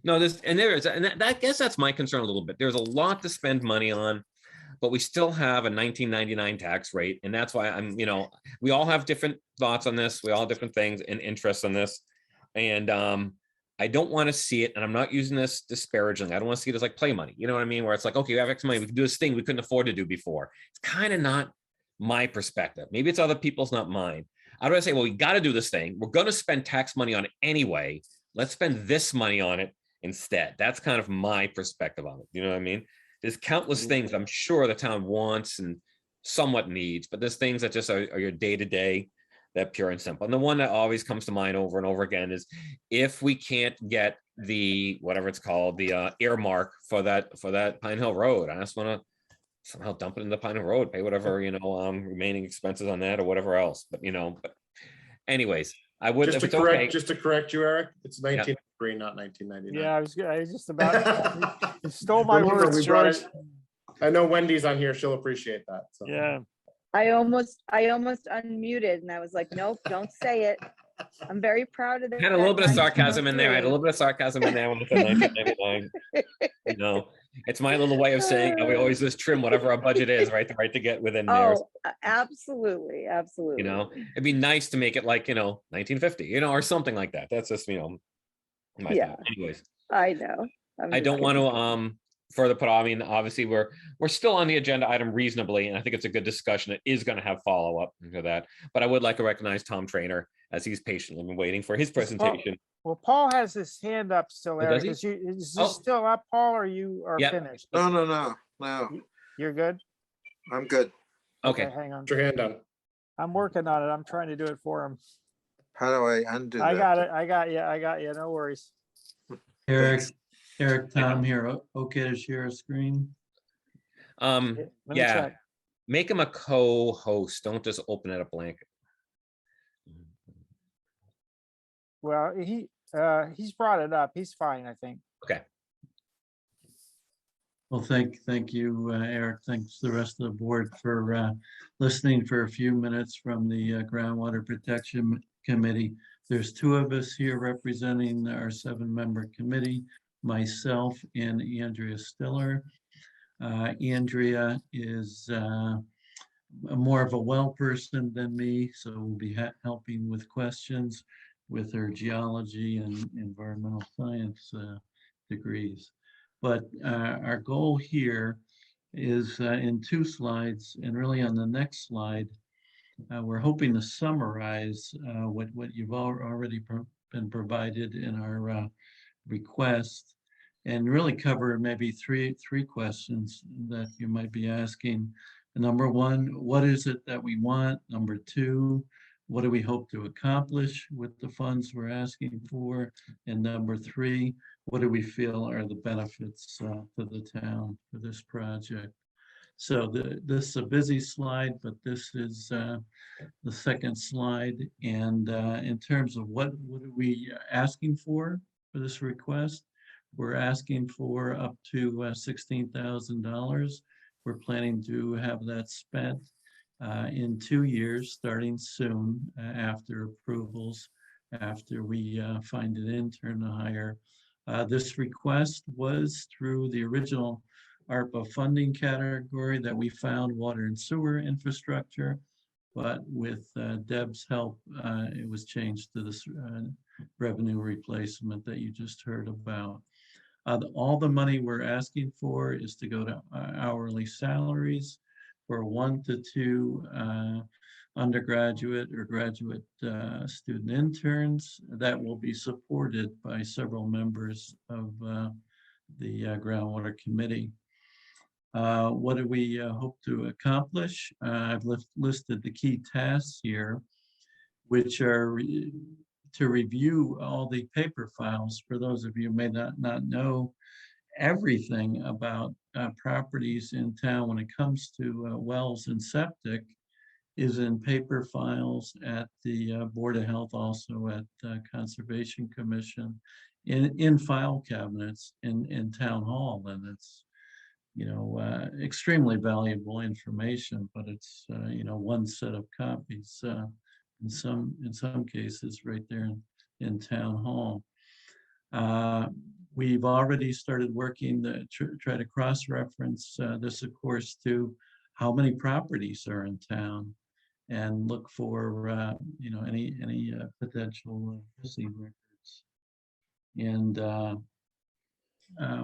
No, I guess that's my concern a little bit. There's a lot to spend money on, but we still have a 1999 tax rate. And that's why we all have different thoughts on this. We all have different things and interests on this. And I don't want to see it, and I'm not using this disparagingly. I don't want to see it as like play money. You know what I mean? Where it's like, okay, we have X money, we can do this thing we couldn't afford to do before. It's kind of not my perspective. Maybe it's other people's, not mine. I'd rather say, well, we got to do this thing. We're going to spend tax money on it anyway. Let's spend this money on it instead. That's kind of my perspective on it. You know what I mean? There's countless things I'm sure the town wants and somewhat needs, but there's things that just are your day-to-day, that pure and simple. And the one that always comes to mind over and over again is if we can't get the, whatever it's called, the earmark for that Pine Hill Road, I just want to somehow dump it into Pine Hill Road, pay whatever, remaining expenses on that or whatever else. But anyways, I would, Just if to it's correct, okay. just to correct you, Eric, it's 1993, not 1999. Yeah, I was just about, you stole my Remember, words, we brought George. it. I know Wendy's on here. She'll appreciate that. So. Yeah. I almost unmuted and I was like, nope, don't say it. I'm very proud of that. I had a little bit of sarcasm in there. I had a little bit of sarcasm in there when I said 1999. It's my little way of saying we always just trim whatever our budget is, right? To get within there. Oh, absolutely, absolutely. It'd be nice to make it like 1950, or something like that. That's just my thought. Anyways, I know. I don't want to further put on. I mean, obviously we're still on the agenda item reasonably, and I think it's a good discussion. It is going to have follow-up to that, but I would like to recognize Tom Trainer as he's patiently been waiting for his presentation. Well, Paul has his hand up still, Oh, does Eric. he? Is this still up, Paul, or you are Yep. finished? No. You're good? I'm good. Okay. Hang on. Put your hand down. I'm working on it. I'm trying to do it for him. How do I undo that? I got it. I got you. No worries. Eric, Tom here. Okay to share a screen? Let me Yeah. check. Make him a co-host. Don't just open it up blank. Well, he's brought it up. He's fine, I think. Okay. Well, thank you, Eric. Thanks the rest of the board for listening for a few minutes from the Groundwater Protection Committee. There's two of us here representing our 7-member committee, myself and Andrea Stiller. Andrea is more of a well person than me, so we'll be helping with questions with her geology and environmental science degrees. But our goal here is in 2 slides, and really on the next slide, we're hoping to summarize what you've already been provided in our request, and really cover maybe three questions that you might be asking. Number one, what is it that we want? Number two, what do we hope to accomplish with the funds we're asking for? And number three, what do we feel are the benefits to the town for this project? So this is a busy slide, but this is the second slide. And in terms of what are we asking for this request? We're asking for up to $16,000. We're planning to have that spent in 2 years, starting soon after approvals, after we find an intern to hire. This request was through the original ARPA funding category that we found, water and sewer infrastructure, but with Deb's help, it was changed to this revenue replacement that you just heard about. All the money we're asking for is to go to hourly salaries for 1 to 2 undergraduate or graduate student interns that will be supported by several members of the Groundwater Committee. What do we hope to accomplish? I've listed the key tasks here, which are to review all the paper files. For those of you who may not know everything about properties in town when it comes to wells and septic is in paper files at the Board of Health, also at Conservation Commission, in file cabinets in Town Hall. And it's, extremely valuable information, but it's, one set of copies in some cases right there in Town Hall. We've already started working to try to cross-reference this, of course, to how many properties are in town, and look for any potential missing records. And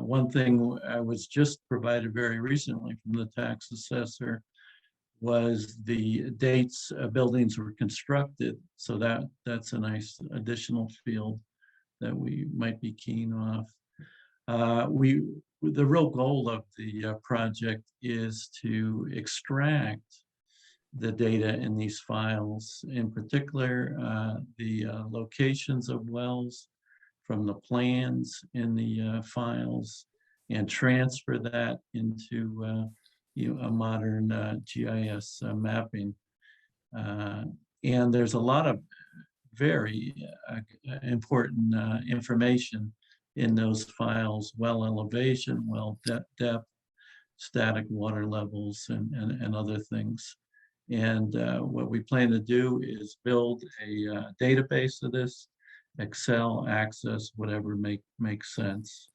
one thing I was just provided very recently from the tax assessor was the dates buildings were constructed. So that's a nice additional field that we might be keen off. The real goal of the project is to extract the data in these files, in particular the locations of wells from the plans in the files, and transfer that into a modern GIS mapping. And there's a lot of very important information in those files: well elevation, well depth, static water levels, and other things. And what we plan to do is build a database of this, Excel, Access, whatever makes sense,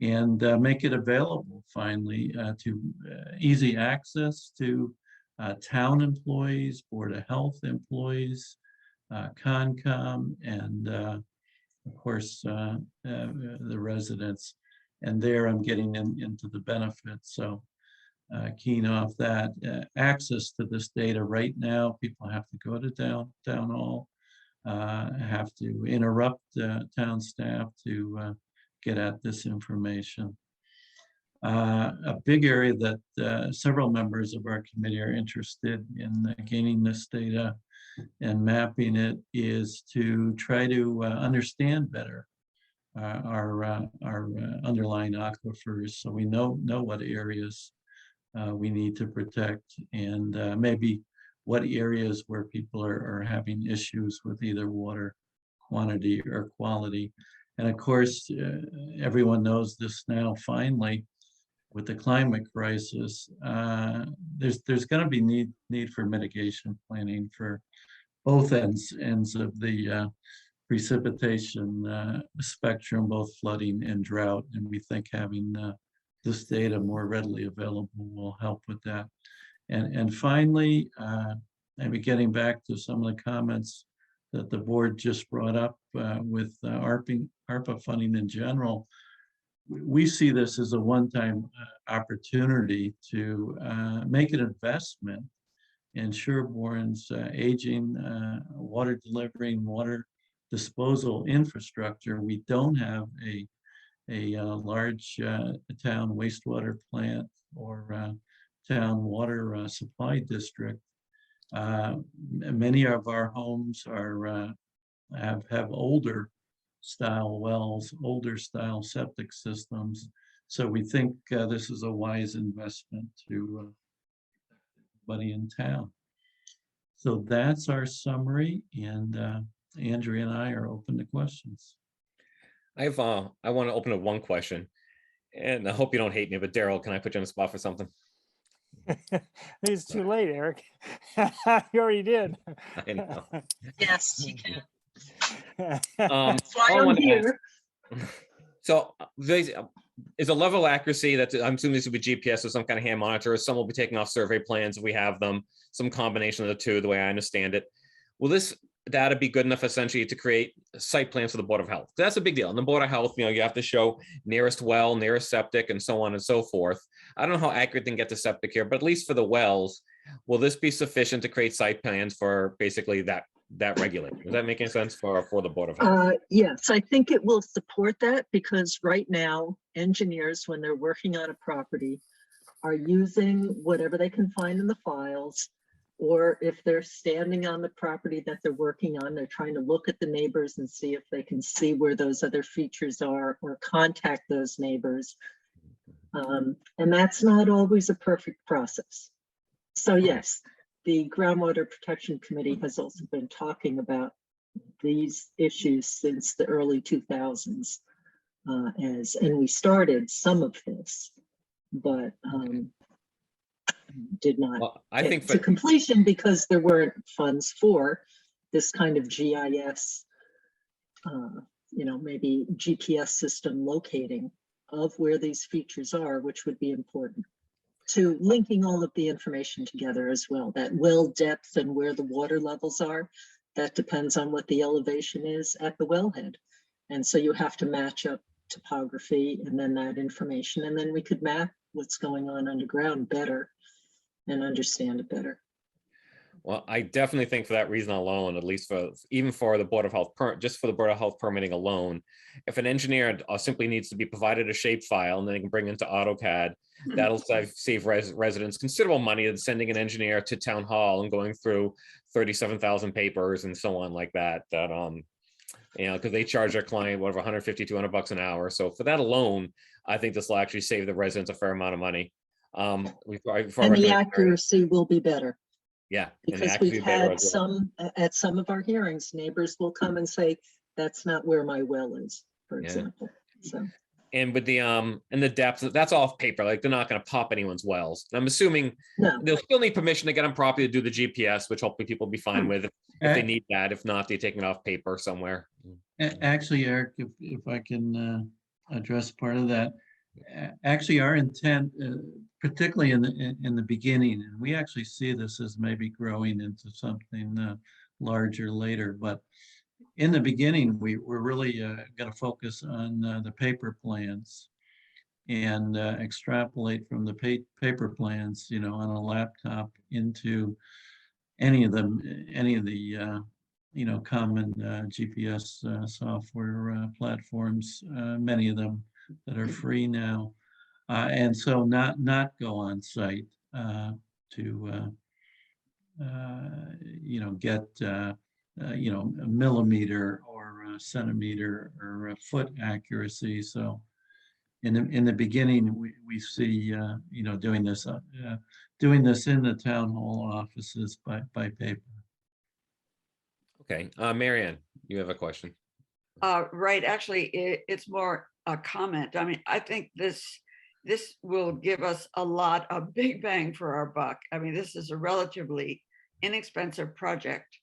and make it available finally to easy access to town employees, Board of Health employees, Concom, and of course the residents. And there I'm getting into the benefits. So keen off that. Access to this data right now, people have to go to town hall, have to interrupt town staff to get at this information. A big area that several members of our committee are interested in gaining this data and mapping it is to try to understand better our underlying aquifers, so we know what areas we need to protect, and maybe what areas where people are having issues with either water quantity or quality. And of course, everyone knows this now, finally, with the climate crisis, there's going to be need for mitigation planning for both ends of the precipitation spectrum, both flooding and drought. And we think having this data more readily available will help with that. And finally, maybe getting back to some of the comments that the board just brought up with ARPA funding in general, we see this as a one-time opportunity to make an investment in Sherborn's aging water delivering, water disposal infrastructure. We don't have large town wastewater plant or town water supply district. Many of our homes are have older style wells, older style septic systems. So we think this is a wise investment to everybody in town. So that's our summary, and Andrea and I are open to questions. I want to open up one question, and I hope you don't hate me, but Daryl, can I put you on the spot for something? It's too late, Eric. You already did. I know. Yes, you can. That's why I'm here. So is a level of accuracy that I'm assuming this will be GPS or some kind of hand monitor. Some will be taking off survey plans if we have them, some combination of the two, the way I understand it. Will this data be good enough essentially to create site plans for the Board of Health? That's a big deal. In the Board of Health, you have to show nearest well, nearest septic, and so on and so forth. I don't know how accurate they can get the septic here, but at least for the wells, will this be sufficient to create site plans for basically that regulator? Does that make any sense for the Board of Health? Yes, I think it will support that, because right now engineers, when they're working on a property, are using whatever they can find in the files, or if they're standing on the property that they're working on, they're trying to look at the neighbors and see if they can see where those other features are or contact those neighbors. And that's not always a perfect process. So yes, the Groundwater Protection Committee has also been talking about these issues since the early 2000s, and we started some of this, but did not get to completion because there weren't funds for this kind of GIS, maybe GPS system locating of where these features are, which would be important to linking all of the information together as well. That well depth and where the water levels are, that depends on what the elevation is at the wellhead. And so you have to match up topography and then that information, and then we could map what's going on underground better and understand it better. Well, I definitely think for that reason alone, at least even for the Board of Health, just for the Board of Health permitting alone, if an engineer simply needs to be provided a shape file and then they can bring into AutoCAD, that'll save residents considerable money than sending an engineer to town hall and going through 37,000 papers and so on like that. Because they charge their client whatever $150, $200 an hour. So for that alone, I think this will actually save the residents a fair amount of money. And the accuracy will be better. Yeah, because we've had at some of our hearings, neighbors will come and say, "That's not where my well is," for example. So. And with the and the depth, that's off paper. Like they're not going to pop anyone's wells. I'm assuming they'll still need permission to get on property to do the GPS, which hopefully people will be fine with if they need that. If not, they take it off paper somewhere. Actually, Eric, if I can address part of that. Actually, our intent, particularly in the beginning, and we actually see this as maybe growing into something larger later, but in the beginning, we're really going to focus on the paper plans and extrapolate from the paper plans, on a laptop into any of the common GPS software platforms, many of them that are free now, and so not go on site to get a millimeter or a centimeter or a foot accuracy. So in the beginning, we see doing this in the town hall offices by paper. Okay, Marianne, you have a question. Right, actually, it's more a comment. I mean, I think this will give us a big bang for our buck. I mean, this is a relatively inexpensive project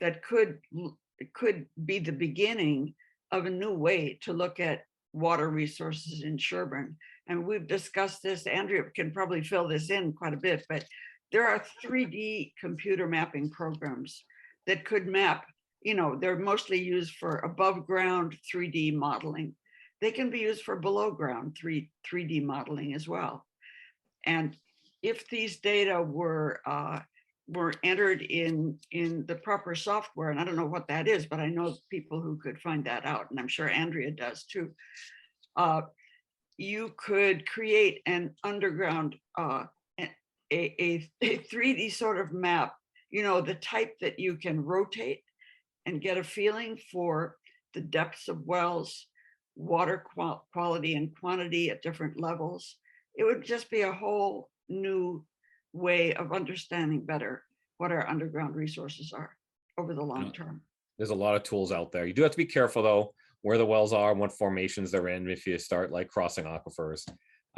that could be the beginning of a new way to look at water resources in Sherborn. And we've discussed this. Andrea can probably fill this in quite a bit, but there are 3D computer mapping programs that could map. They're mostly used for above ground 3D modeling. They can be used for below ground 3D modeling as well. And if these data were entered in the proper software, and I don't know what that is, but I know people who could find that out, and I'm sure Andrea does too. you could create an underground, a 3D sort of map, you know, the type that you can rotate and get a feeling for the depths of wells, water quality and quantity at different levels. It would just be a whole new way of understanding better what our underground resources are over the long term. There's a lot of tools out there. You do have to be careful though, where the wells are, what formations they're in, if you start like crossing aquifers.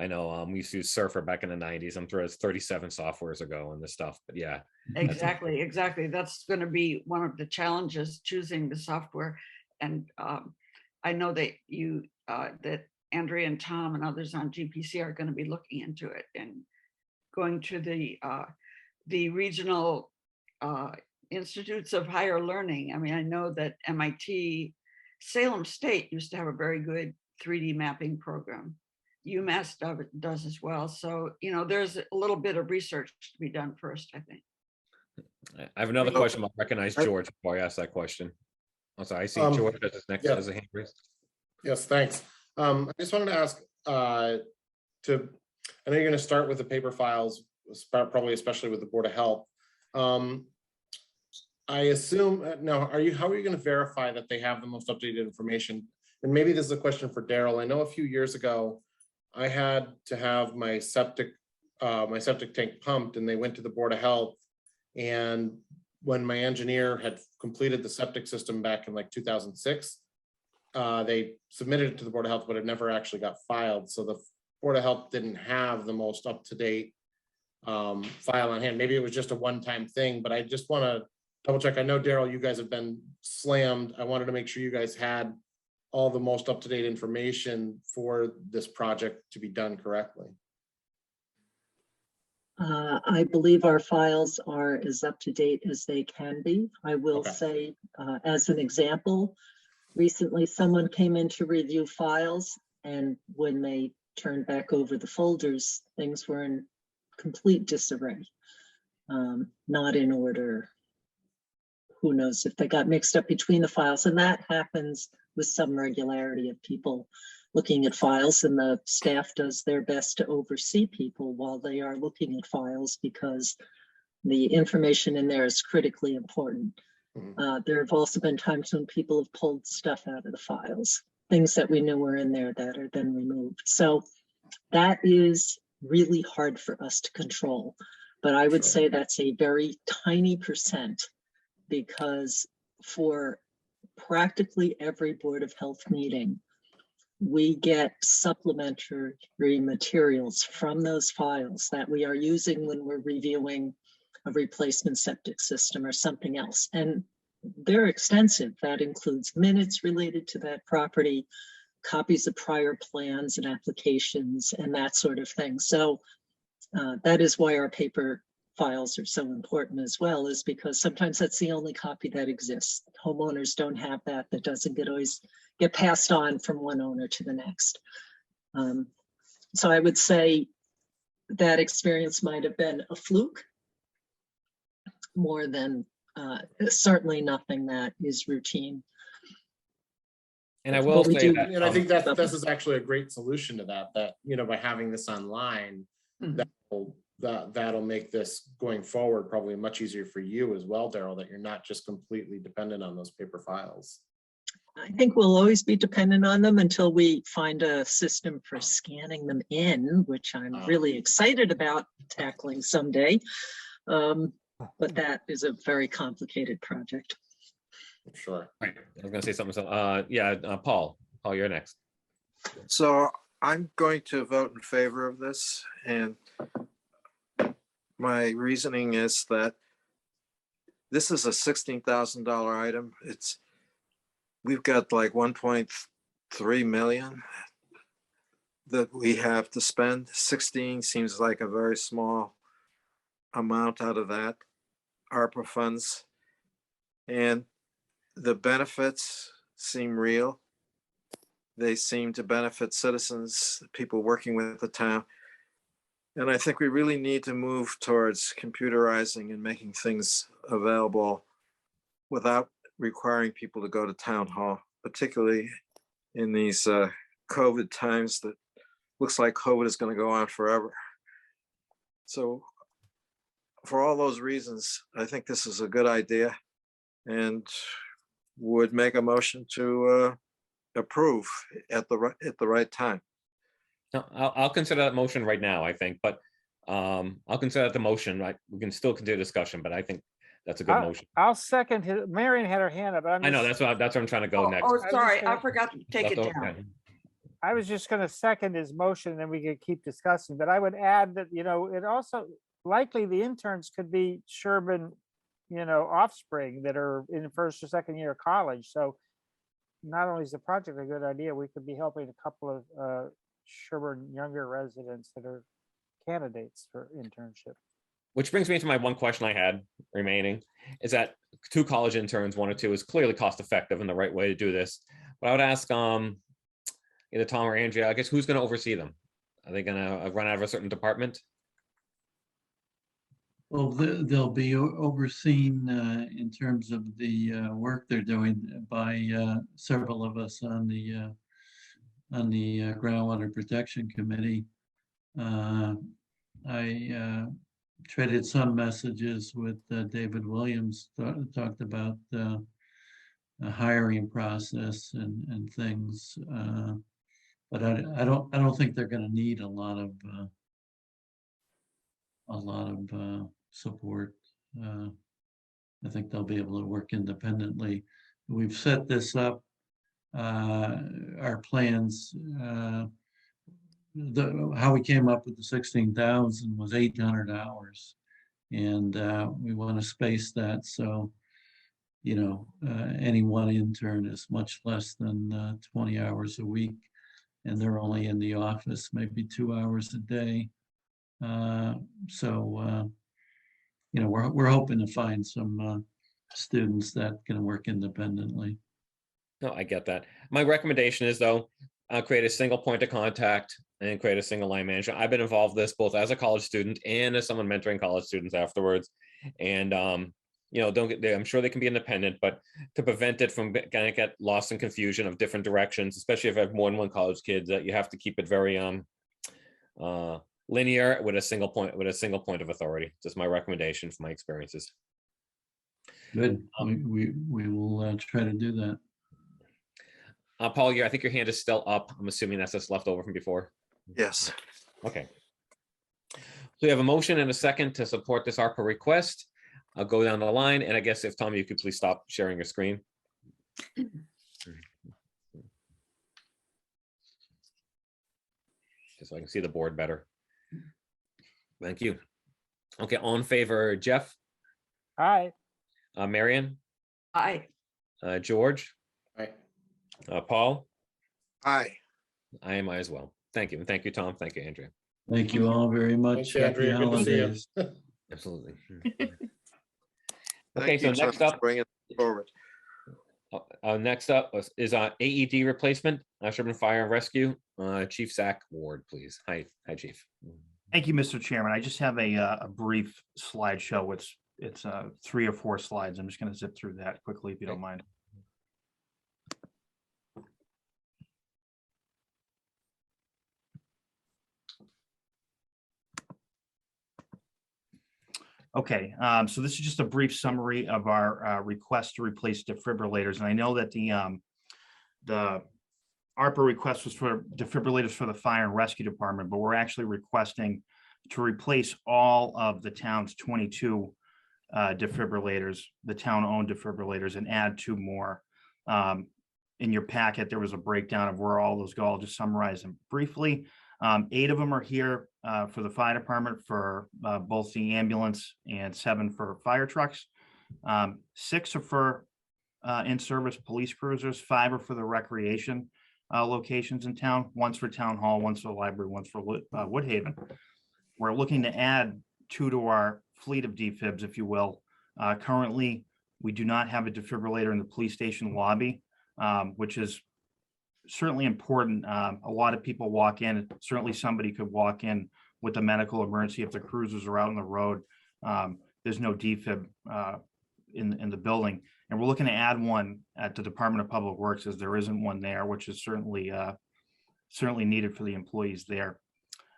I know we used to use Surfer back in the 90s. I'm sure it's 37 softwares ago and this stuff, but yeah. Exactly. That's going to be one of the challenges, choosing the software. And I know that that Andrea and Tom and others on GPC are going to be looking into it and going to the regional institutes of higher learning. I mean, I know that MIT, Salem State used to have a very good 3D mapping program. UMass does as well. So, you know, there's a little bit of research to be done first, I think. I have another question. I'll recognize George before I ask that question. I'm sorry, I see George as his next as a hand raised. Yes, thanks. I just wanted to ask, I know you're going to start with the paper files, probably especially with the Board of Health. I assume now, how are you going to verify that they have the most updated information? And maybe this is a question for Daryl. I know a few years ago, I had to have my septic tank pumped, and they went to the Board of Health. And when my engineer had completed the septic system back in like 2006, they submitted it to the Board of Health, but it never actually got filed. So the Board of Health didn't have the most up-to-date file on hand. Maybe it was just a one-time thing, but I just want to double check. I know, Daryl, you guys have been slammed. I wanted to make sure you guys had all the most up-to-date information for this project to be done correctly. I believe our files are as up to date as they can be. I will say, as an example, recently someone came in to review files, and when they turned back over the folders, things were in complete disarray, not in order. Who knows if they got mixed up between the files, and that happens with some regularity of people looking at files, and the staff does their best to oversee people while they are looking at files, because the information in there is critically important. There have also been times when people have pulled stuff out of the files, things that we knew were in there that are then removed. So that is really hard for us to control. But I would say that's a very tiny percent, because for practically every Board of Health meeting, we get supplementary materials from those files that we are using when we're reviewing a replacement septic system or something else. And they're extensive. That includes minutes related to that property, copies of prior plans and applications, and that sort of thing. So that is why our paper files are so important as well, is because sometimes that's the only copy that exists. Homeowners don't have that. That doesn't always get passed on from one owner to the next. So I would say that experience might have been a fluke more than certainly nothing that is routine. And I will say that, and I think that this is actually a great solution to that, you know, by having this online, that'll make this going forward probably much easier for you as well, Daryl, that you're not just completely dependent on those paper files. I think we'll always be dependent on them until we find a system for scanning them in, which I'm really excited about tackling someday. But that is a very complicated project. Sure. Right. I was going to say something. So, Paul, you're next. So I'm going to vote in favor of this, and my reasoning is that this is a $16,000 item. We've got like 1.3 million that we have to spend. 16 seems like a very small amount out of that ARPA funds, and the benefits seem real. They seem to benefit citizens, people working with the town. And I think we really need to move towards computerizing and making things available without requiring people to go to town hall, particularly in these COVID times that looks like COVID is going to go on forever. So for all those reasons, I think this is a good idea and would make a motion to approve at the right time. No, I'll consider that motion right now, I think, but I'll consider that the motion, right? We can still continue discussion, but I think that's a good motion. I'll second his, Marion had her hand up. But I know, that's what I'm trying to go next. Oh, was sorry, just I forgot to take it Leftover- down. I was just going to second his motion, and then we could keep discussing, but I would add that, it also, likely the interns could be Sherman, offspring that are in first or second year of college. So not only is the project a good idea, we could be helping a couple of Sherborn younger residents that are candidates for internship. Which brings me to my one question I had remaining, is that 2 college interns, 1 or 2 is clearly cost effective and the right way to do this. But I would ask either Tom or Andrea, I guess, who's going to oversee them? Are they going to run out of a certain department? Well, they'll be overseen in terms of the work they're doing by several of us on the Groundwater Protection Committee. I traded some messages with David Williams, talked about the hiring process and things. But I don't think they're going to need a lot of support. I think they'll be able to work independently. We've set this up. Our plans, how we came up with the 16,000 was 800 hours, and we want to space that so any one intern is much less than 20 hours a week, and they're only in the office maybe 2 hours a day. We're hoping to find some students that can work independently. No, I get that. My recommendation is, though, create a single point of contact and create a single line manager. I've been involved in this both as a college student and as someone mentoring college students afterwards. And don't get there. I'm sure they can be independent, but to prevent it from gonna get lost in confusion of different directions, especially if I have more than one college kid, that you have to keep it very linear with a single point of authority. Just my recommendation from my experiences. Good. We will try to do that. Paul, I think your hand is still up. I'm assuming that's just left over from before. Yes. Okay. So we have a motion and a second to support this ARPA request. I'll go down the line, and I guess if Tom, you could please stop sharing your screen. Just so I can see the board better. Thank you. Okay, all in favor, Jeff? Aye. Marion? Aye. George? Aye. Paul? Aye. I am as well. Thank you. And thank you, Tom. Thank you, Andrea. Thank you all very much. Thanks, Andrea. Happy Good to see you. holidays. Absolutely. Thank Okay, so you, Tom, next for up, bringing it forward. next up is AED replacement, Sherman Fire and Rescue. Chief Zach Ward, please. Hi, Chief. Thank you, Mr. Chairman. I just have a brief slideshow. It's 3 or 4 slides. I'm just going to zip through that quickly, if you don't mind. Okay, so this is just a brief summary of our request to replace defibrillators. And I know that the ARPA request was for defibrillators for the fire and rescue department, but we're actually requesting to replace all of the town's 22 defibrillators, the town-owned defibrillators, and add 2 more. In your packet, there was a breakdown of where all those go. I'll just summarize them briefly. 8 of them are here for the fire department for both the ambulance, and 7 for fire trucks. 6 are for in-service police cruisers, 5 are for the recreation locations in town. 1's for town hall, 1's for the library, 1's for Woodhaven. We're looking to add 2 to our fleet of defibs, if you will. Currently, we do not have a defibrillator in the police station lobby, which is certainly important. A lot of people walk in. Certainly somebody could walk in with a medical emergency if the cruisers are out on the road. There's no defib in the building. And we're looking to add one at the Department of Public Works, as there isn't one there, which is certainly certainly needed for the employees there.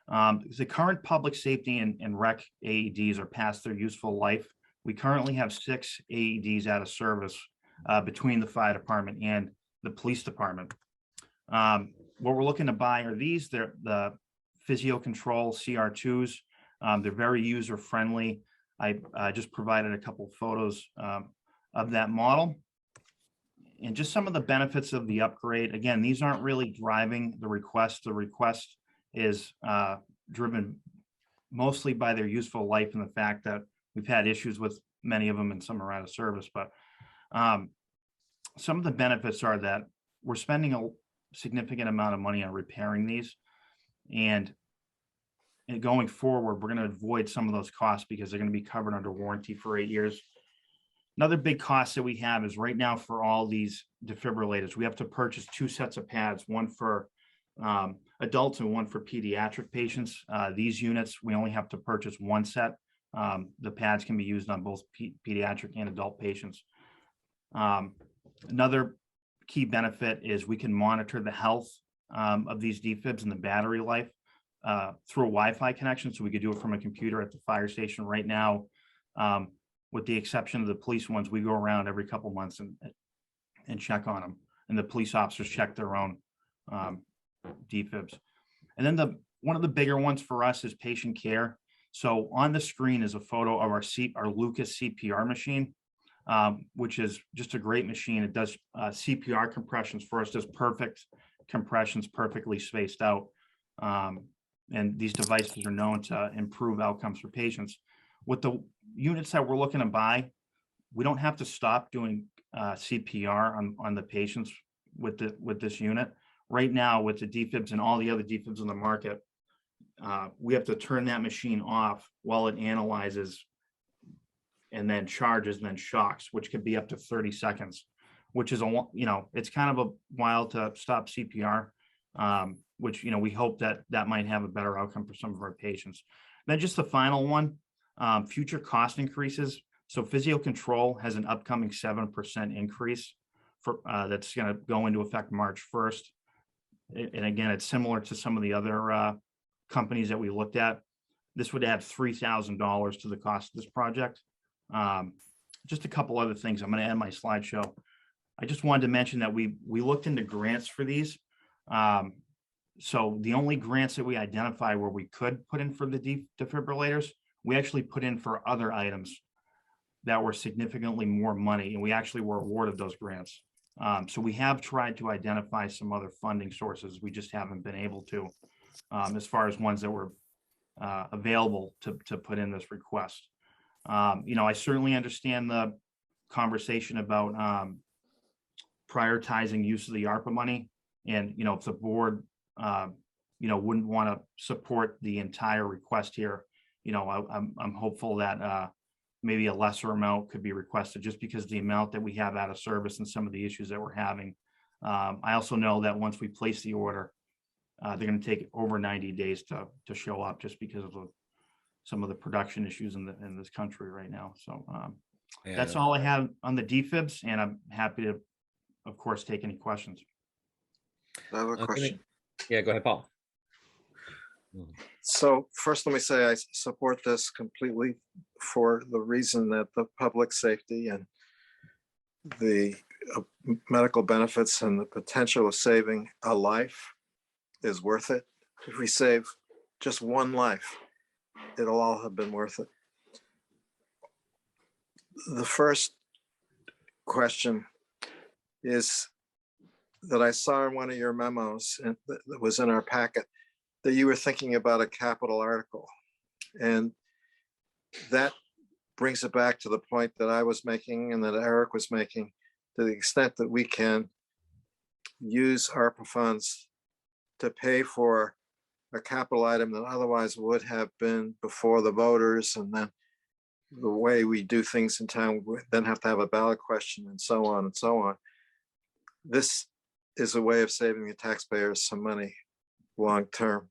The current public safety and rec AEDs are past their useful life. We currently have 6 AEDs out of service between the fire department and the police department. What we're looking to buy are these. They're the Physio Control CR2s. They're very user friendly. I just provided a couple of photos of that model. And just some of the benefits of the upgrade. Again, these aren't really driving the request. The request is driven mostly by their useful life and the fact that we've had issues with many of them and some are out of service. But some of the benefits are that we're spending a significant amount of money on repairing these. And going forward, we're going to avoid some of those costs because they're going to be covered under warranty for 8 years. Another big cost that we have is right now for all these defibrillators, we have to purchase 2 sets of pads, one for adults and one for pediatric patients. These units, we only have to purchase 1 set. The pads can be used on both pediatric and adult patients. Another key benefit is we can monitor the health of these defibs and the battery life through a Wi-Fi connection. So we could do it from a computer at the fire station right now. With the exception of the police ones, we go around every couple months and check on them. And the police officers check their own defibs. And then one of the bigger ones for us is patient care. So on the screen is a photo of our Lucas CPR machine, which is just a great machine. It does CPR compressions for us, does perfect compressions, perfectly spaced out. And these devices are known to improve outcomes for patients. With the units that we're looking to buy, we don't have to stop doing CPR on the patients with this unit. Right now, with the defibs and all the other defibs in the market, we have to turn that machine off while it analyzes and then charges and then shocks, which could be up to 30 seconds, which is it's kind of a while to stop CPR, which we hope that might have a better outcome for some of our patients. Then just the final one. Future cost increases. So Physio Control has an upcoming 7% increase for that's going to go into effect March 1st. And again, it's similar to some of the other companies that we looked at. This would add $3,000 to the cost of this project. Just a couple other things. I'm going to end my slideshow. I just wanted to mention that we looked into grants for these. So the only grants that we identify where we could put in for the defibrillators, we actually put in for other items that were significantly more money, and we actually were awarded those grants. So we have tried to identify some other funding sources. We just haven't been able to, as far as ones that were available to put in this request. I certainly understand the conversation about prioritizing use of the ARPA money. And, if the board, wouldn't want to support the entire request here, I'm hopeful that maybe a lesser amount could be requested just because the amount that we have out of service and some of the issues that we're having. I also know that once we place the order, they're going to take over 90 days to show up just because of some of the production issues in this country right now. So that's all I have on the defibs, and I'm happy to, of course, take any questions. I have a question. Yeah, go ahead, Paul. So first, let me say I support this completely for the reason that the public safety and the medical benefits and the potential of saving a life is worth it. If we save just one life, it'll all have been worth it. The first question is that I saw in one of your memos and that was in our packet that you were thinking about a capital article. And that brings it back to the point that I was making and that Eric was making, to the extent that we can use ARPA funds to pay for a capital item that otherwise would have been before the voters, and then the way we do things in town, we then have to have a ballot question and so on and so on. This is a way of saving the taxpayers some money long term.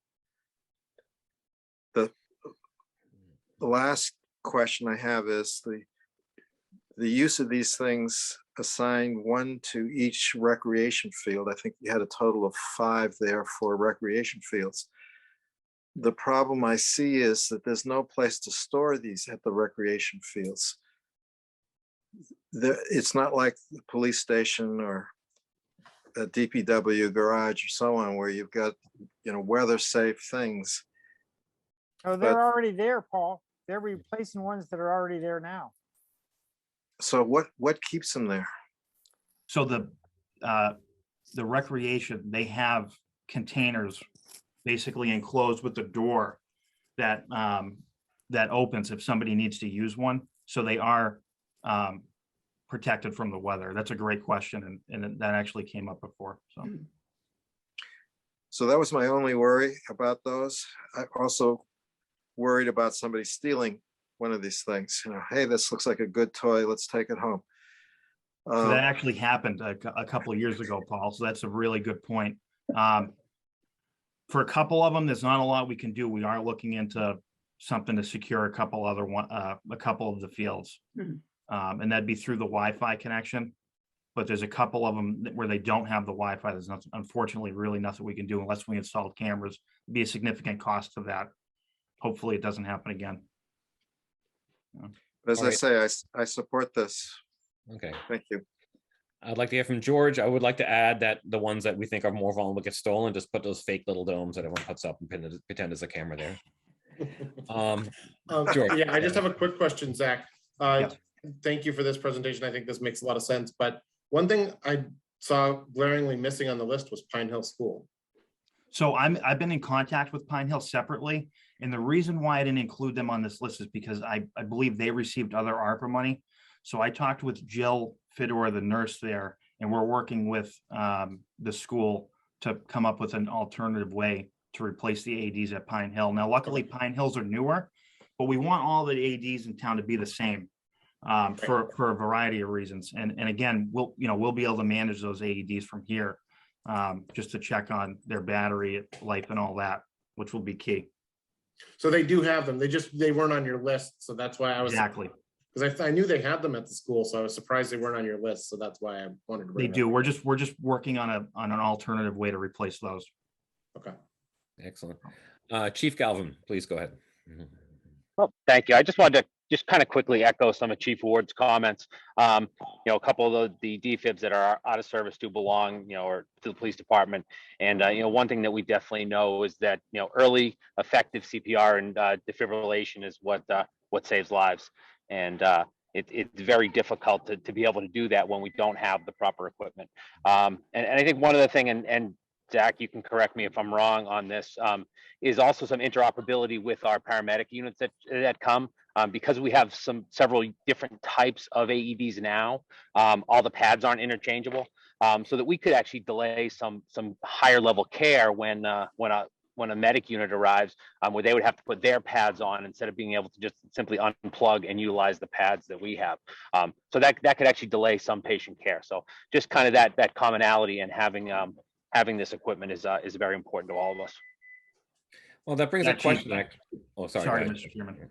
The last question I have is the use of these things assigned one to each recreation field. I think you had a total of 5 there for recreation fields. The problem I see is that there's no place to store these at the recreation fields. It's not like the police station or a DPW garage or so on, where you've got, weather safe things. Oh, they're But- already there, Paul. They're replacing ones that are already there now. So what keeps them there? So the recreation, they have containers basically enclosed with the door that that opens if somebody needs to use one. So they are protected from the weather. That's a great question, and that actually came up before. So that was my only worry about those. I also worried about somebody stealing one of these things. Hey, this looks like a good toy. Let's take it home. So that actually happened a couple of years ago, Paul. So that's a really good point. For a couple of them, there's not a lot we can do. We are looking into something to secure a couple of the fields. And that'd be through the Wi-Fi connection. But there's a couple of them where they don't have the Wi-Fi. There's unfortunately really nothing we can do unless we install cameras. It'd be a significant cost to that. Hopefully it doesn't happen again. As All I right. say, I support this. Okay. Thank you. I'd like to hear from George. I would like to add that the ones that we think are more vulnerable get stolen, just put those fake little domes that everyone puts up and pretend there's a camera there. George. Yeah, I just have a quick question, Zach. Yeah. Thank you for this presentation. I think this makes a lot of sense, but one thing I saw glaringly missing on the list was Pine Hill School. So I've been in contact with Pine Hill separately, and the reason why I didn't include them on this list is because I believe they received other ARPA money. So I talked with Jill Fedor, the nurse there, and we're working with the school to come up with an alternative way to replace the AEDs at Pine Hill. Now, luckily, Pine Hills are newer, but we want all the AEDs in town to be the same for a variety of reasons. And again, we'll be able to manage those AEDs from here just to check on their battery life and all that, which will be key. So they do have them. They weren't on your list. So that's why I was Exactly. because I knew they had them at the school. So I was surprised they weren't on your list. So that's why I wanted to They bring do. them up. We're just working on an alternative way to replace those. Okay. Excellent. Chief Galvin, please go ahead. Well, thank you. I just wanted to just kind of quickly echo some of Chief Ward's comments. A couple of the defibs that are out of service do belong, or to the police department. And, one thing that we definitely know is that, early effective CPR and defibrillation is what saves lives. And it's very difficult to be able to do that when we don't have the proper equipment. And I think one other thing, and Zach, you can correct me if I'm wrong on this, is also some interoperability with our paramedic units that come. Because we have several different types of AEDs now, all the pads aren't interchangeable, so that we could actually delay some higher level care when a medic unit arrives, where they would have to put their pads on instead of being able to just simply unplug and utilize the pads that we have. So that could actually delay some patient care. So just kind of that commonality and having this equipment is very important to all of us. Well, that brings Yeah, a question. Chief. Oh, sorry. Sorry, go ahead. Mr. Chairman.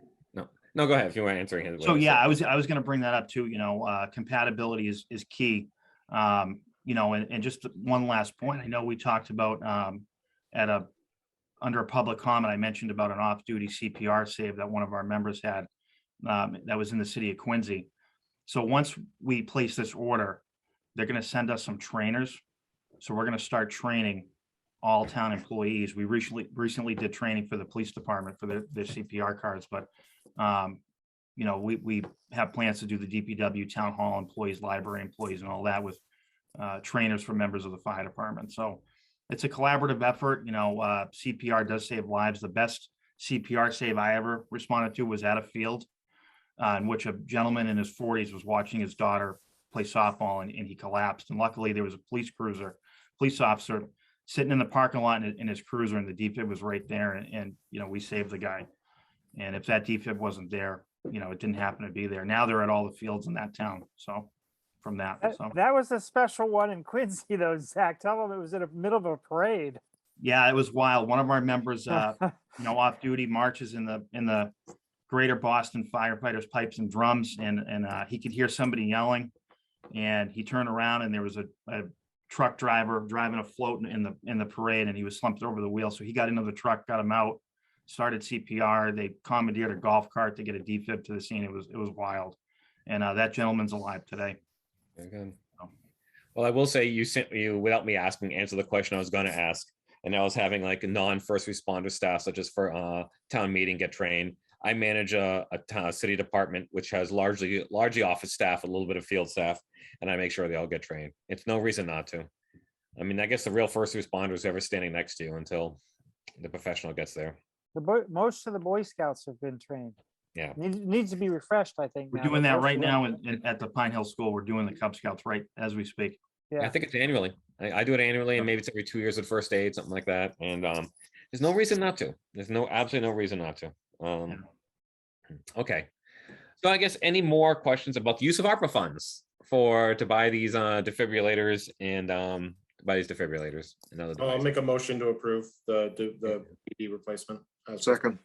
No, go ahead if you were answering it. So yeah, I was going to bring that up too. Compatibility is key. And just one last point. I know we talked about under a public comment, I mentioned about an off-duty CPR save that one of our members had that was in the city of Quincy. So once we place this order, they're going to send us some trainers. So we're going to start training all town employees. We recently did training for the police department for their CPR cards, but we have plans to do the DPW, town hall employees, library employees, and all that with trainers for members of the fire department. So it's a collaborative effort. CPR does save lives. The best CPR save I ever responded to was at a field in which a gentleman in his 40s was watching his daughter play softball and he collapsed. And luckily there was a police officer sitting in the parking lot in his cruiser, and the defib was right there. And we saved the guy. And if that defib wasn't there, it didn't happen to be there. Now they're at all the fields in that town. So from that. That was a special one in Quincy though, Zach. Tell them it was in the middle of a parade. Yeah, it was wild. One of our members, off duty marches in the Greater Boston Firefighters Pipes and Drums, and he could hear somebody yelling, And he turned around and there was a truck driver driving a float in the parade, and he was slumped over the wheel. So he got into the truck, got him out, started CPR. They commandeered a golf cart to get a defib to the scene. It was wild. And that gentleman's alive today. Very good. Well, I will say you, without me asking, answer the question I was going to ask. And I was having like a non-first responder staff, such as for town meeting, get trained. I manage a city department, which has largely office staff, a little bit of field staff, and I make sure they all get trained. It's no reason not to. I mean, I guess the real first responder is ever standing next to you until the professional gets there. Most of the Boy Scouts have been trained. Yeah. Needs to be refreshed, I think. We're now, doing but that most right of them- now at the Pine Hill School. We're doing the Cub Scouts right as we speak. Yeah. I think it's annually. I do it annually, and maybe it's every 2 years with first aid, something like that. And there's no reason not to. There's absolutely no reason not to. Okay. So I guess any more questions about the use of ARPA funds to buy these defibrillators and buy these defibrillators and other I'll devices? make a motion to approve the PD replacement. Second.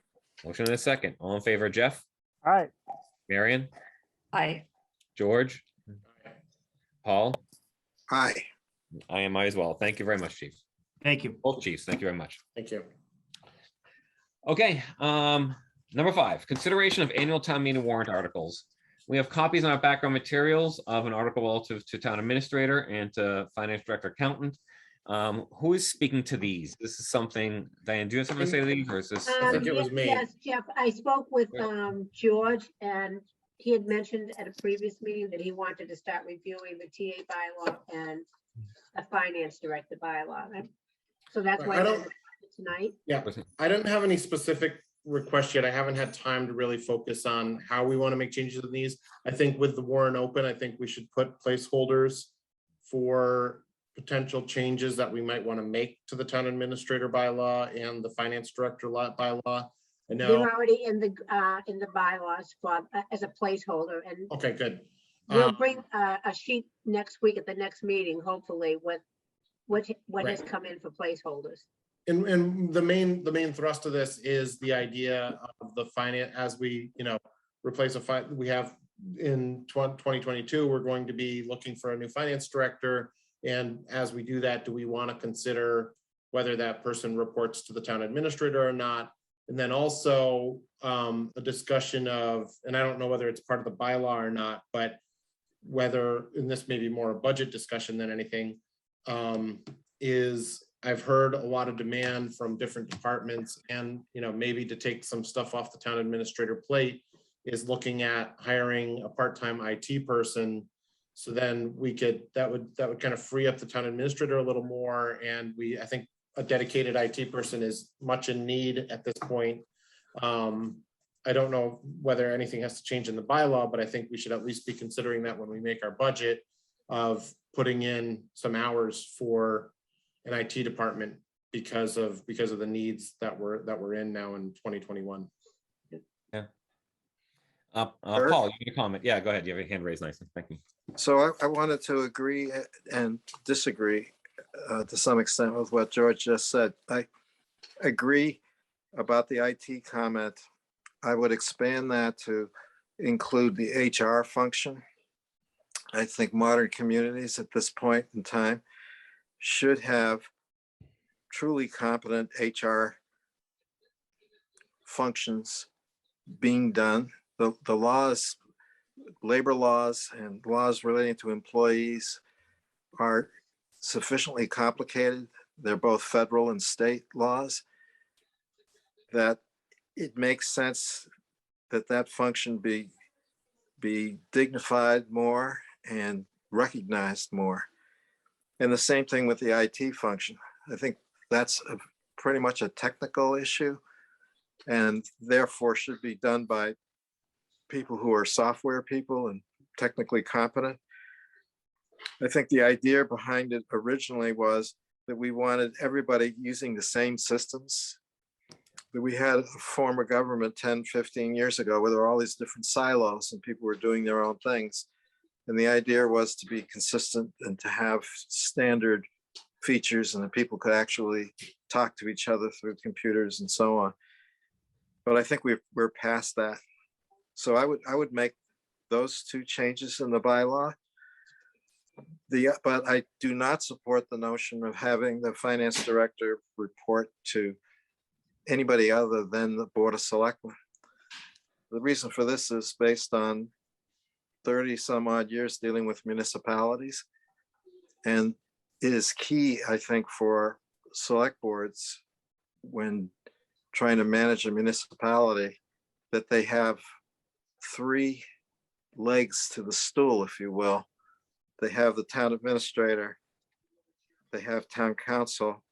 Motion and a second. All in favor, Jeff? All right. Marion? Aye. George? Paul? Aye. I am as well. Thank you very much, Chief. Thank you. Both chiefs, thank you very much. Thank you. Okay, number 5, consideration of annual town meeting warrant articles. We have copies on our background materials of an article relative to town administrator and to finance director accountant. Who is speaking to these? This is something, Diane, do you have something to say to these, or is this? I think it was me. Yes, Jeff, I spoke with George, and he had mentioned at a previous meeting that he wanted to start reviewing the TA bylaw and the finance director bylaw. So that's why I I don't- tonight. Yeah, I don't have any specific requests yet. I haven't had time to really focus on how we want to make changes in these. I think with the warrant open, I think we should put placeholders for potential changes that we might want to make to the town administrator bylaw and the finance director bylaw. I They're know, already in the bylaws for, as a placeholder, and okay, good. we'll bring a sheet next week at the next meeting, hopefully, with what has come in for placeholders. And the main thrust of this is the idea of the finance, as we, replace we have in 2022, we're going to be looking for a new finance director. And as we do that, do we want to consider whether that person reports to the town administrator or not? And then also a discussion of, and I don't know whether it's part of the bylaw or not, but whether, and this may be more a budget discussion than anything, is I've heard a lot of demand from different departments, and maybe to take some stuff off the town administrator plate is looking at hiring a part-time IT person. So then that would kind of free up the town administrator a little more. And I think a dedicated IT person is much in need at this point. I don't know whether anything has to change in the bylaw, but I think we should at least be considering that when we make our budget of putting in some hours for an IT department because of the needs that we're in now in 2021. Yeah. Paul, you can comment. Yeah, go ahead. You have your hand raised nicely. Thank you. So I wanted to agree and disagree to some extent with what George just said. I agree about the IT comment. I would expand that to include the HR function. I think modern communities at this point in time should have truly competent HR functions being done. The laws, labor laws and laws relating to employees are sufficiently complicated. They're both federal and state laws, that it makes sense that that function be dignified more and recognized more. And the same thing with the IT function. I think that's pretty much a technical issue, and therefore should be done by people who are software people and technically competent. I think the idea behind it originally was that we wanted everybody using the same systems. That we had a form of government 10, 15 years ago where there were all these different silos and people were doing their own things. And the idea was to be consistent and to have standard features and that people could actually talk to each other through computers and so on. But I think we're past that. So I would make those two changes in the bylaw. But I do not support the notion of having the finance director report to anybody other than the Board of Selectmen. The reason for this is based on 30 some odd years dealing with municipalities. And it is key, I think, for select boards when trying to manage a municipality, that they have three legs to the stool, if you will. They have the town administrator, they have town council,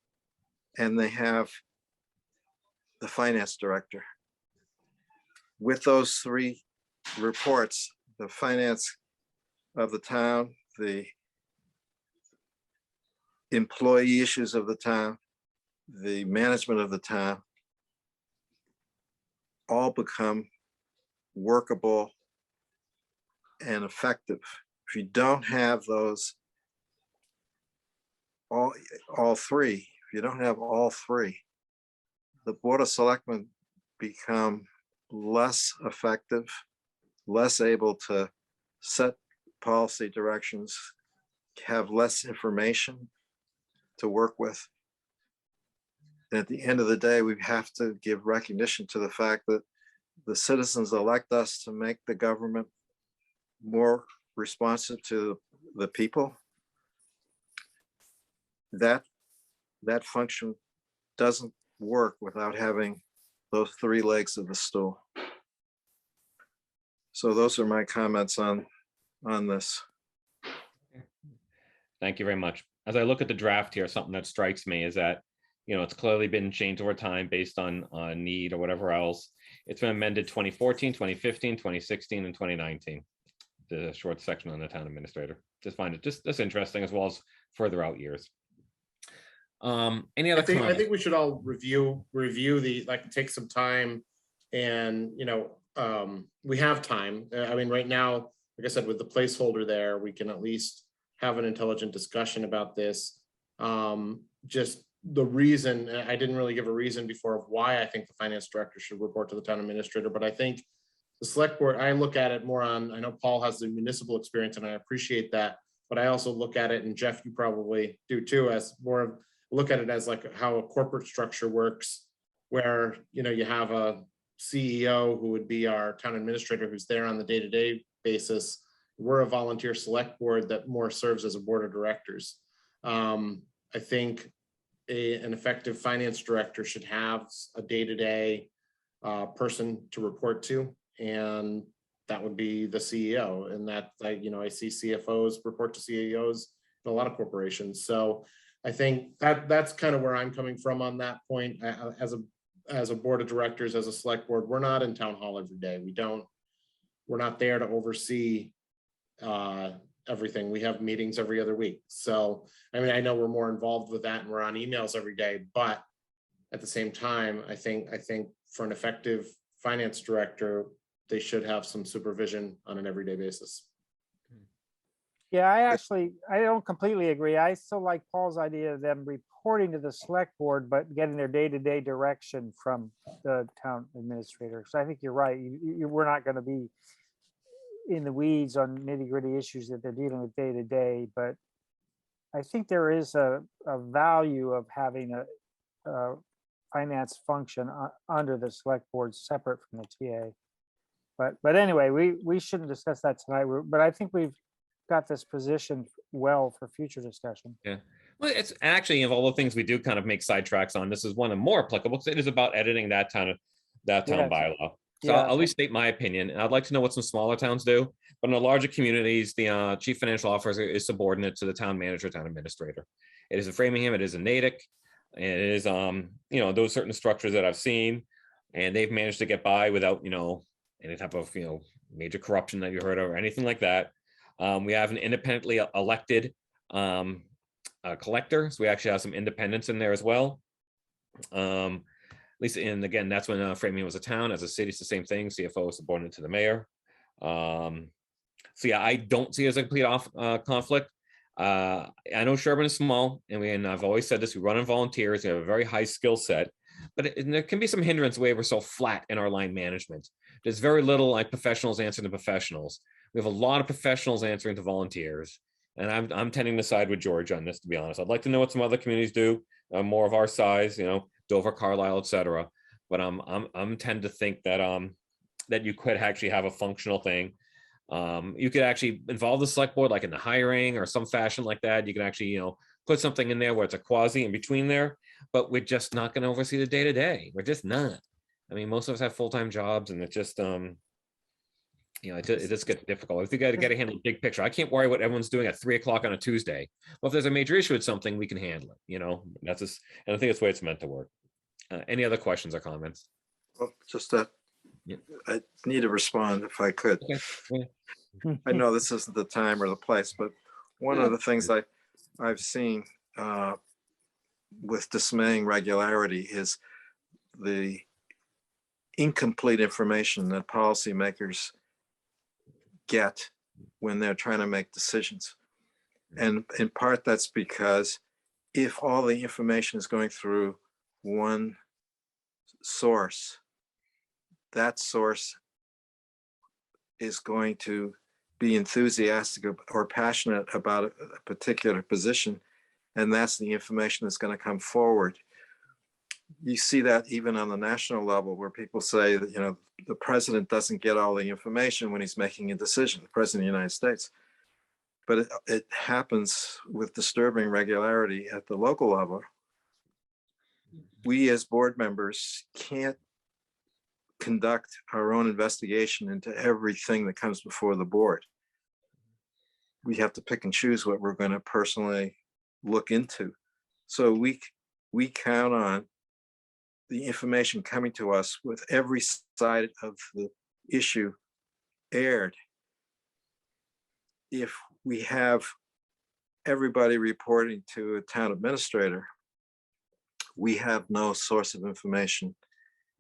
and they have the finance director. With those three reports, the finance of the town, the employee issues of the town, the management of the town, all become workable and effective. If you don't have those, all three, if you don't have all three, the Board of Selectmen become less effective, less able to set policy directions, have less information to work with. And at the end of the day, we have to give recognition to the fact that the citizens elect us to make the government more responsive to the people. That function doesn't work without having those three legs of the stool. So those are my comments on this. Thank you very much. As I look at the draft here, something that strikes me is that, you know, it's clearly been changed over time based on need or whatever else. It's been amended 2014, 2015, 2016, and 2019. The short section on the town administrator. Just find it just interesting, as well as further out years. Any other I comments? think we should all review the, like, take some time, and, you know, we have time. I mean, right now, like I said, with the placeholder there, we can at least have an intelligent discussion about this. Just the reason, I didn't really give a reason before of why I think the finance director should report to the town administrator, but I think the select board, I look at it more on, I know Paul has the municipal experience and I appreciate that, but I also look at it, and Jeff, you probably do too, as more of, look at it as like how a corporate structure works, where, you know, you have a CEO who would be our town administrator, who's there on the day-to-day basis. We're a volunteer select board that more serves as a board of directors. I think an effective finance director should have a day-to-day person to report to, and that would be the CEO. And that, you know, I see CFOs report to CEOs in a lot of corporations. So I think that's kind of where I'm coming from on that point. As a board of directors, as a select board, we're not in town hall every day. We're not there to oversee everything. We have meetings every other week. So, I mean, I know we're more involved with that and we're on emails every day, but at the same time, I think for an effective finance director, they should have some supervision on an everyday basis. Yeah, I don't completely agree. I still like Paul's idea of them reporting to the select board, but getting their day-to-day direction from the town administrator. So I think you're right. We're not going to be in the weeds on nitty-gritty issues that they're dealing with day to day, but I think there is a value of having a finance function under the select board separate from the TA. But anyway, we shouldn't discuss that tonight. But I think we've got this positioned well for future discussion. Yeah. Well, it's actually, of all the things we do kind of make sidetracks on, this is one of the more applicable, because it is about editing that town bylaw. So I'll at least state my opinion. And I'd like to know what some smaller towns do, but in the larger communities, the chief financial officer is subordinate to the town manager, town administrator. It is in Framingham, it is in Natick, and it is, you know, those certain structures that I've seen, and they've managed to get by without, you know, any type of, you know, major corruption that you heard of or anything like that. We have an independently elected collector, so we actually have some independence in there as well. At least, and again, that's when Framingham was a town. As a city, it's the same thing. CFO is subordinate to the mayor. So yeah, I don't see it as a complete conflict. I know Sherman is small, and I've always said this: we run on volunteers. We have a very high skill set, but there can be some hindrance the way we're so flat in our line management. There's very little like professionals answering to professionals. We have a lot of professionals answering to volunteers, And I'm tending to side with George on this, to be honest. I'd like to know what some other communities do, more of our size, Dover, Carlisle, etc. But I'm tend to think that that you could actually have a functional thing. You could actually involve the select board, like in the hiring or some fashion like that. You can actually, put something in there where it's a quasi in between there, but we're just not going to oversee the day to day. We're just not. I mean, most of us have full-time jobs, and it just, it just gets difficult. I think I got to handle the big picture. I can't worry what everyone's doing at 3 o'clock on a Tuesday. Well, if there's a major issue with something, we can handle it. That's just, and I think that's the way it's meant to work. Any other questions or comments? Well, just that Yeah. I need to respond if I could. Okay. Yeah. I know this isn't the time or the place, but one of the things I've seen with dismaying regularity is the incomplete information that policymakers get when they're trying to make decisions. And in part, that's because if all the information is going through one source, that source is going to be enthusiastic or passionate about a particular position, and that's the information that's going to come forward. You see that even on the national level, where people say that, the president doesn't get all the information when he's making a decision, the president of the United States. But it happens with disturbing regularity at the local level. We as board members can't conduct our own investigation into everything that comes before the board. We have to pick and choose what we're going to personally look into. So we count on the information coming to us with every side of the issue aired. If we have everybody reporting to a town administrator, we have no source of information,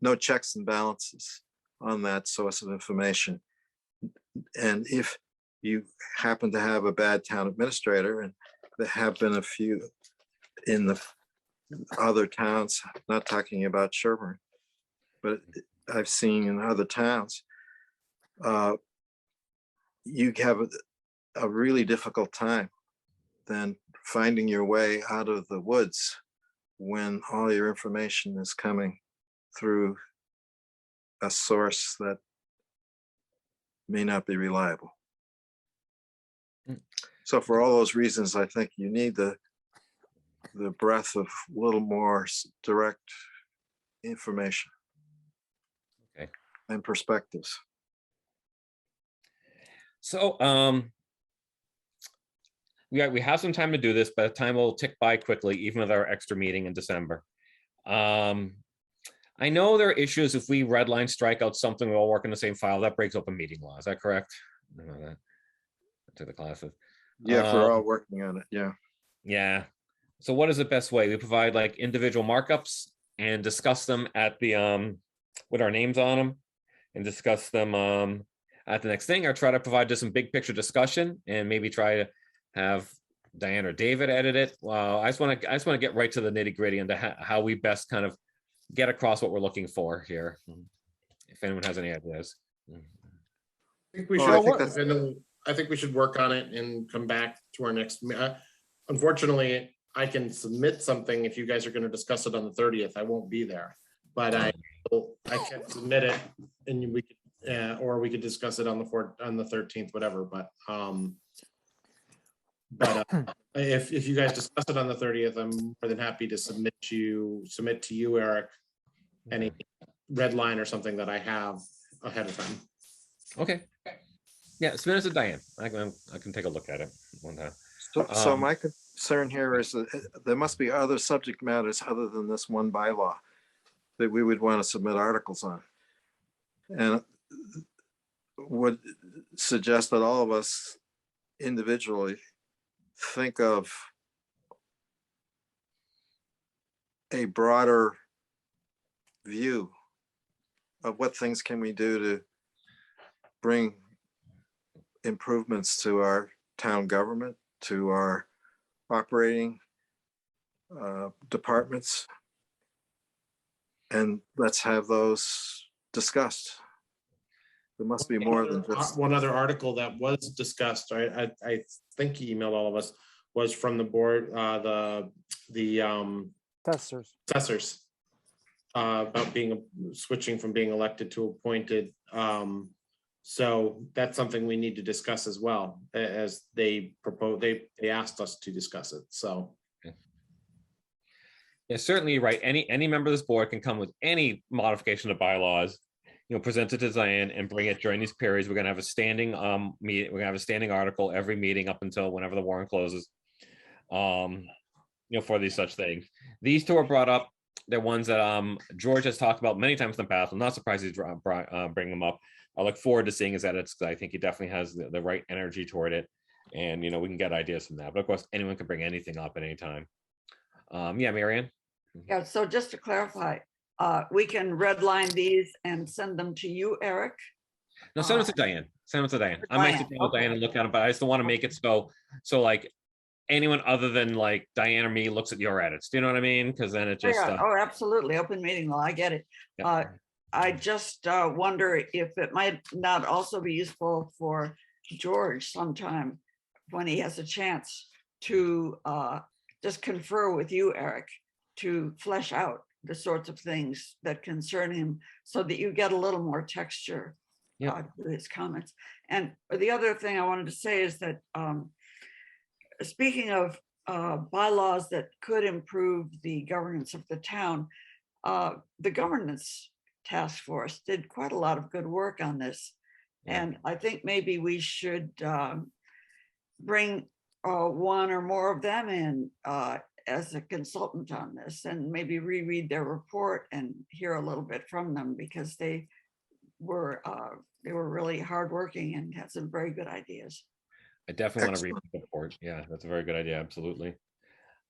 no checks and balances on that source of information. And if you happen to have a bad town administrator, and there have been a few in the other towns, not talking about Sherborn, but I've seen in other towns, you have a really difficult time then finding your way out of the woods when all your information is coming through a source that may not be reliable. So for all those reasons, I think you need the breadth of a little more direct information. Okay. And perspectives. So we have some time to do this, but time will tick by quickly, even with our extra meeting in December. I know there are issues if we redline, strike out something, we all work in the same file, that breaks open meeting law. Is that correct? I know that. I took the classes. Yeah, if we're all working on it, yeah. Yeah. So what is the best way? We provide like individual markups and discuss them at the with our names on them, and discuss them at the next thing, or try to provide just some big picture discussion and maybe try to have Diane or David edit it. Well, I just want to get right to the nitty gritty into how we best kind of get across what we're looking for here. If anyone has any ideas. I think we should. I think we should work on it and come back to our next. Unfortunately, I can submit something if you guys are going to discuss it on the 30th. I won't be there, but I can submit it, and we could, or we could discuss it on the 13th, whatever. But if you guys discuss it on the 30th, I'm more than happy to submit to you, Eric, any red line or something that I have ahead of time. Okay. Yeah, submit it to Diane. I can take a look at it one time. So my concern here is that there must be other subject matters other than this one bylaw that we would want to submit articles on. And would suggest that all of us individually think of a broader view of what things can we do to bring improvements to our town government, to our operating departments, and let's have those discussed. There must be more than just. One other article that was discussed, I think he emailed all of us, was from the board, the assessors. About switching from being elected to appointed. So that's something we need to discuss as well, as they asked us to discuss it, so. Yeah, certainly you're right. Any member of this board can come with any modification of bylaws, present it to Diane and bring it during these periods. We're gonna have a standing meeting. We're gonna have a standing article every meeting up until whenever the warrant closes. For these such things. These two are brought up. They're ones that George has talked about many times in the past. I'm not surprised he's bringing them up. I look forward to seeing his edits because I think he definitely has the right energy toward it, and we can get ideas from that. But of course, anyone can bring anything up at any time. Yeah, Marianne. Yeah, so just to clarify, we can redline these and send them to you, Eric? No, send them to Diane. Send them to Diane. I might sit down with Diane and look at them, but I just don't want to make it so like anyone other than like Diane or me looks at your edits. Do you know what I mean? Because then it just. Oh, absolutely. Open meeting law. I get it. Yeah. I just wonder if it might not also be useful for George sometime when he has a chance to just confer with you, Eric, to flesh out the sorts of things that concern him so that you get a little more texture to his comments. And the other thing I wanted to say is that speaking of bylaws that could improve the governance of the town, the governance task force did quite a lot of good work on this. And I think maybe we should bring one or more of them in as a consultant on this, and maybe reread their report and hear a little bit from them, because they were really hardworking and had some very good ideas. I definitely want to read the report. Yeah, that's a very good idea. Absolutely.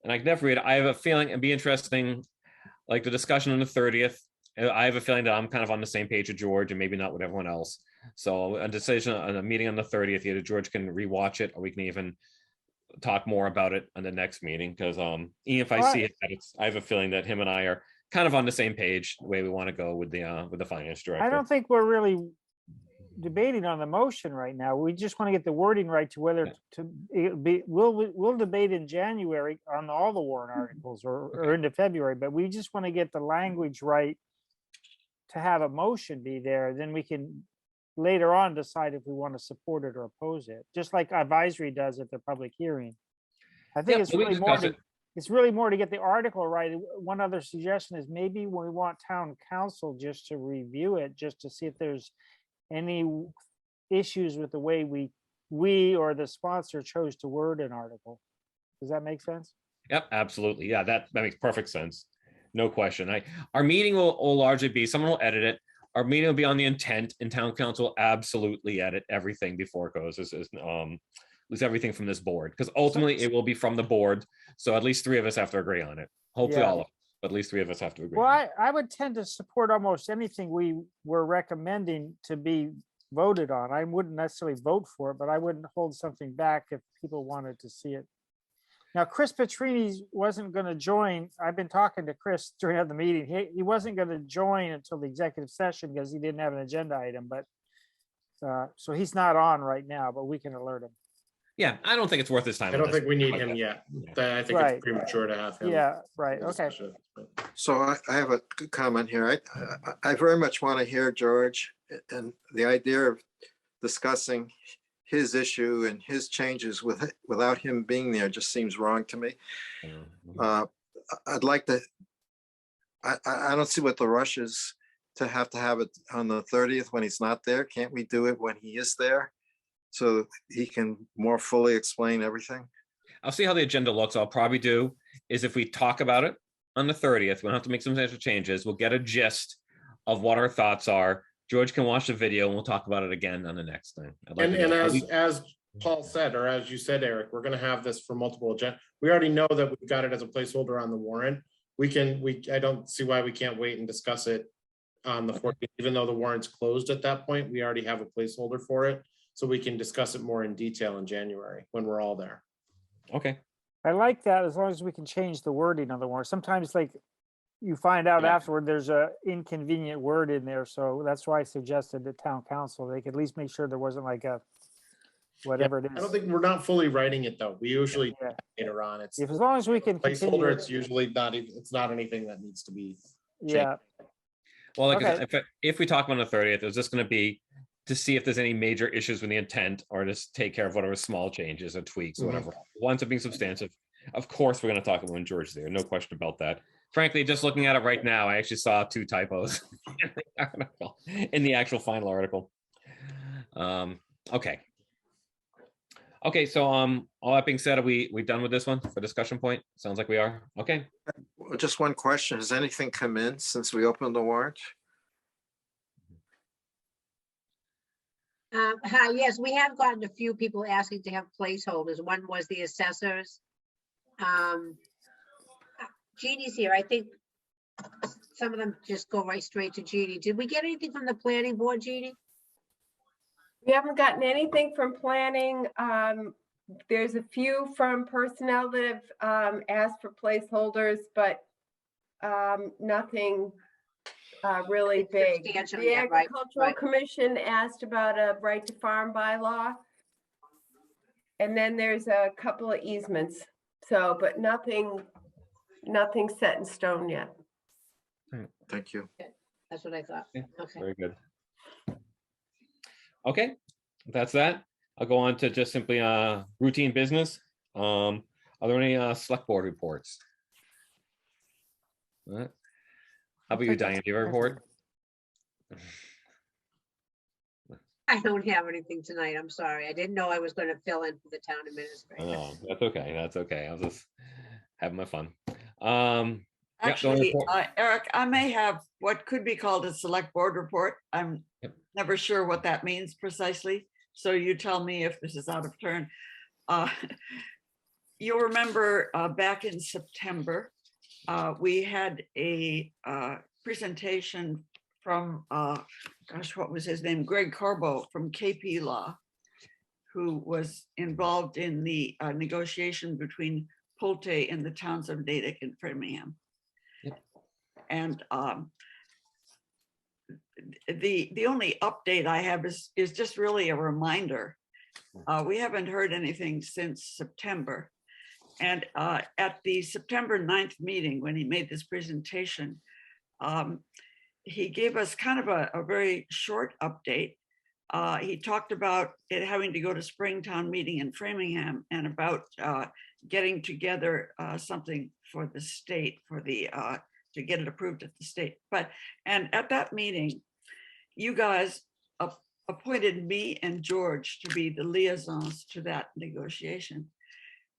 And I can definitely read it. I have a feeling it'd be interesting, like the discussion on the 30th. I have a feeling that I'm kind of on the same page with George and maybe not with everyone else. So a decision on a meeting on the 30th, either George can rewatch it or we can even talk more about it on the next meeting. Because even if I see it, I have a feeling that him and I are kind of on the same page the way we want to go with the finance director. I don't think we're really debating on the motion right now. We just want to get the wording right to whether to be. We'll debate in January on all the warrant articles or into February, but we just want to get the language right to have a motion be there. Then we can later on decide if we want to support it or oppose it, just like advisory does at their public hearing. I think it's really more it's really more to get the article right. One other suggestion is maybe we want town council just to review it, just to see if there's any issues with the way we or the sponsor chose to word an article. Does that make sense? Yep, absolutely. Yeah, that makes perfect sense. No question. Our meeting will largely be, someone will edit it. Our meeting will be on the intent, and town council will absolutely edit everything before it goes. At least everything from this board, because ultimately it will be from the board. So at least 3 of us have to agree on it. Hopefully all of us, but at least 3 of us have to agree. Well, I would tend to support almost anything we were recommending to be voted on. I wouldn't necessarily vote for it, but I wouldn't hold something back if people wanted to see it. Now, Chris Petrini wasn't going to join. I've been talking to Chris during the meeting. He wasn't going to join until the executive session because he didn't have an agenda item, but so he's not on right now, but we can alert him. Yeah, I don't think it's worth his time. I don't think we need him yet. I think it's premature to have him. Yeah, right. Okay. So I have a comment here. I very much want to hear George, and the idea of discussing his issue and his changes without him being there just seems wrong to me. I'd like to, I don't see what the rush is to have it on the 30th when he's not there. Can't we do it when he is there, so he can more fully explain everything? I'll see how the agenda looks. I'll probably do is if we talk about it on the 30th, we'll have to make some substantial changes. We'll get a gist of what our thoughts are. George can watch the video and we'll talk about it again on the next thing. And as Paul said, or as you said, Eric, we're going to have this for multiple agenda. We already know that we've got it as a placeholder on the warrant. I don't see why we can't wait and discuss it on the 14th, even though the warrant's closed at that point. We already have a placeholder for it, so we can discuss it more in detail in January when we're all there. Okay. I like that, as long as we can change the wording of the warrant. Sometimes, like, you find out Yeah. afterward, there's a inconvenient word in there, so that's why I suggested the town council, they could at least make sure there wasn't like a, whatever it I don't is. think we're not fully writing it though. We usually Yeah. later on, it's If, as long as we can continue, placeholder, it's usually not even, it's not anything that needs to be. yeah, Well, like, I Okay. said, if we talk on the 30th, it's just gonna be to see if there's any major issues with the intent, or just take care of whatever small changes or tweaks or Mhm. whatever. Ones are being substantive. Of course, we're gonna talk about when George's there, no question about that. Frankly, just looking at it right now, I actually saw 2 typos in the article, in the actual final article. Okay. Okay, so all that being said, are we done with this one for discussion point? Sounds like we are. Okay. Just one question. Has anything come in since we opened the warrant? Hi, yes, we have gotten a few people asking to have placeholders. One was the assessors. Jeannie's here. I think some of them just go right straight to Jeannie. Did we get anything from the planning board, Jeannie? We haven't gotten anything from planning. There's a few from personnel that have asked for placeholders, but nothing really big. Substantial The yet, right? Agricultural Right. Commission asked about a right to farm bylaw. And then there's a couple of easements. So, but nothing set in stone yet. Thank you. That's what I thought. Okay. Very good. Okay, that's that. I'll go on to just simply routine business. Are there any select board reports? All right. How about you, Diane? Do you have a report? I don't have anything tonight. I'm sorry. I didn't know I was going to fill in for the town administrator. Oh, that's okay. That's okay. I was just having my fun. Yeah, the only Actually, report- Eric, I may have what could be called a select board report. I'm Yep. never sure what that means precisely. So you tell me if this is out of turn. You'll remember back in September, we had a presentation from, gosh, what was his name? Greg Carbo from KP Law, who was involved in the negotiation between Pulte and the towns of Natick and Framingham. And the only update I have is just really a reminder. We haven't heard anything since September. And at the September 9th meeting, when he made this presentation, he gave us kind of a very short update. He talked about it having to go to Springtown meeting in Framingham and about getting together something for the state for the to get it approved at the state. And at that meeting, you guys appointed me and George to be the liaisons to that negotiation.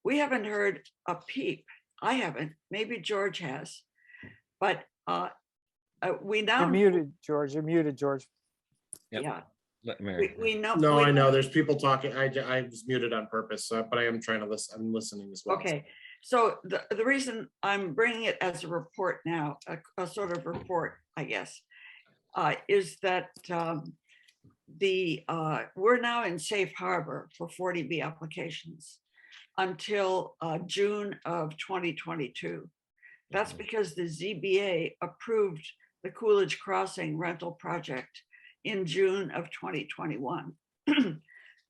We haven't heard a peep. I haven't. Maybe George has, but we now you're muted, George, you're muted, George. Yep. yeah. Let Mary. We know. No, we I know, there's people talking. I was muted on purpose, but I am trying to listen. I'm listening as well. Okay, so the reason I'm bringing it as a report now, a sort of report, I guess, is that we're now in safe harbor for 40B applications until June of 2022. That's because the ZBA approved the Coolidge Crossing rental project in June of 2021.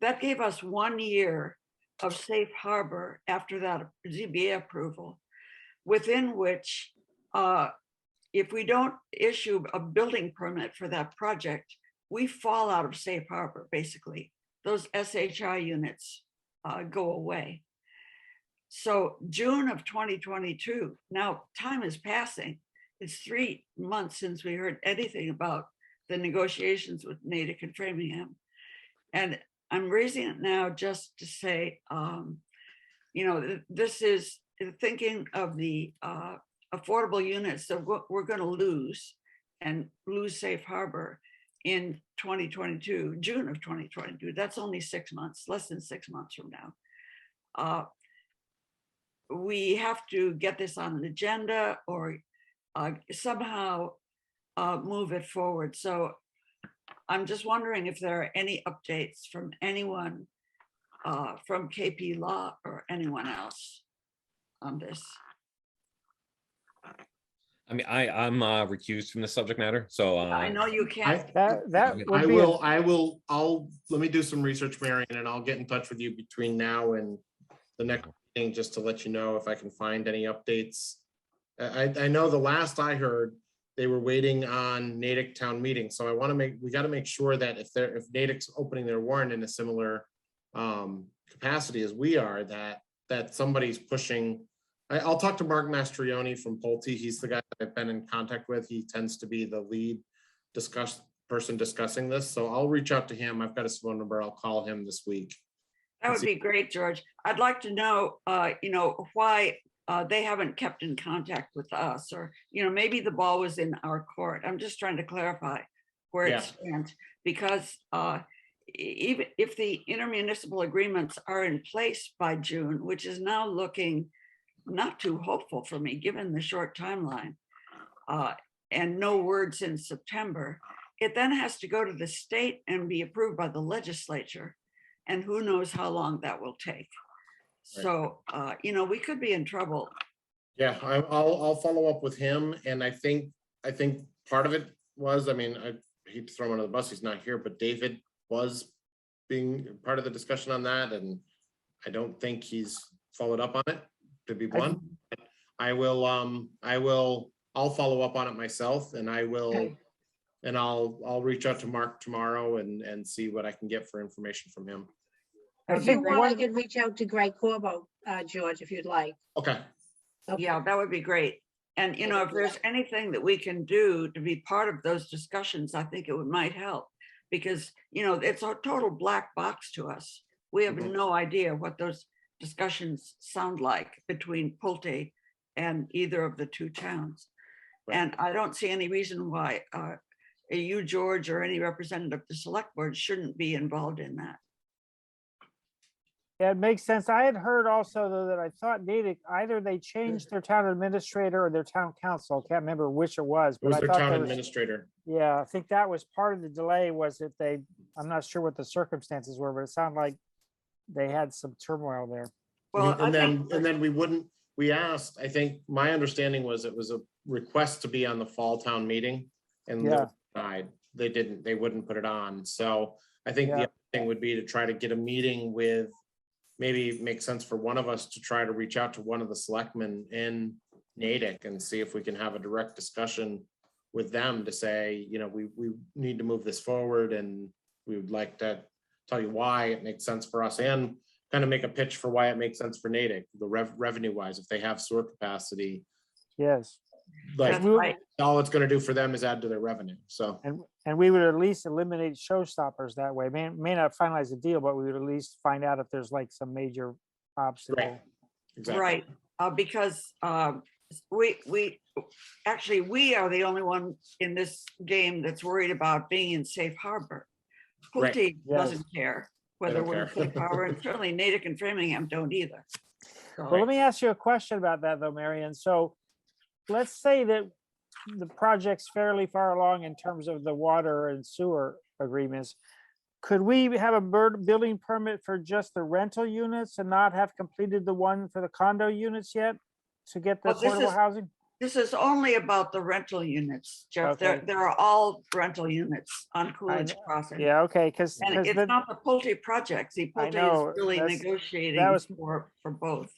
That gave us 1 year of safe harbor after that ZBA approval, within which if we don't issue a building permit for that project, we fall out of safe harbor, basically. Those SHI units go away. So June of 2022, now time is passing. It's 3 months since we heard anything about the negotiations with Natick and Framingham. And I'm raising it now just to say, this is thinking of the affordable units that we're going to lose and lose safe harbor in 2022, June of 2022. That's only 6 months, less than 6 months from now. We have to get this on an agenda or somehow move it forward. So I'm just wondering if there are any updates from anyone from KP Law or anyone else on this. I mean, I'm recused from the subject matter, so. I know you can't. That would I be, let me do some research, Marion, and I'll get in touch with you between now and the next thing, just to let you know if I can find any updates. I know the last I heard, they were waiting on Natick town meeting, so we got to make sure that if Natick's opening their warrant in a similar capacity as we are, that somebody's pushing. I'll talk to Mark Mastrioni from Pulte. He's the guy that I've been in contact with. He tends to be the lead person discussing this. So I'll reach out to him. I've got his phone number. I'll call him this week. That would be great, George. I'd like to know, why they haven't kept in contact with us, or, maybe the ball was in our court. I'm just trying to clarify where it stands, because even if the intermunicipal agreements are in place by June, which is now looking not too hopeful for me, given the short timeline, and no words in September, it then has to go to the state and be approved by the legislature. And who knows how long that will take. So, we could be in trouble. Yeah, I'll follow up with him. And I think part of it was, I hate to throw him under the bus, he's not here, but David was being part of the discussion on that. And I don't think he's followed up on it, to be blunt. I'll follow up on it myself, and I'll reach out to Mark tomorrow and see what I can get for information from him. If you want, I could reach out to Greg Corbo, George, if you'd like. Okay. Yeah, that would be great. And, if there's anything that we can do to be part of those discussions, I think might help, because, it's a total black box to us. We have no idea what those discussions sound like between Pulte and either of the two towns. Right. And I don't see any reason why you, George, or any representative of the select board shouldn't be involved in that. yeah, it makes sense. I had heard also, though, that I thought Natick, either they changed their town administrator or their town council. I can't remember which it was. It was I their thought town there was- administrator. Yeah, I think that was part of the delay, was that I'm not sure what the circumstances were, but it sounded like they had some turmoil there. Well, and then we asked, I think my understanding was it was a request to be on the fall town meeting, and they wouldn't put it on. So I think the other thing would be to try to get a meeting with, maybe it makes sense for one of us to try to reach out to one of the selectmen in Natick and see if we can have a direct discussion with them to say, we need to move this forward, and we would like to tell you why it makes sense for us, and kind of make a pitch for why it makes sense for Natick, the revenue wise, if they have sewer capacity. Yes. Like, all it's going to do for them is add to their revenue. So, and we would at least eliminate showstoppers that way. May not finalize the deal, but we would at least find out if there's like some major obstacle. Right. Exactly. Right. Because we are the only one in this game that's worried about being in safe harbor. Pulte doesn't care whether we're in safe harbor, and certainly Natick and Framingham don't either. So, well, let me ask you a question about that, though, Marion. So let's say that the project's fairly far along in terms of the water and sewer agreements. Could we have a building permit for just the rental units and not have completed the one for the condo units yet to get the affordable housing? This is only about the rental units, Jeff. Okay. There are all rental units on Coolidge Crossing. Yeah, okay, because it's not the Pulte project. See, Pulte is really negotiating for both.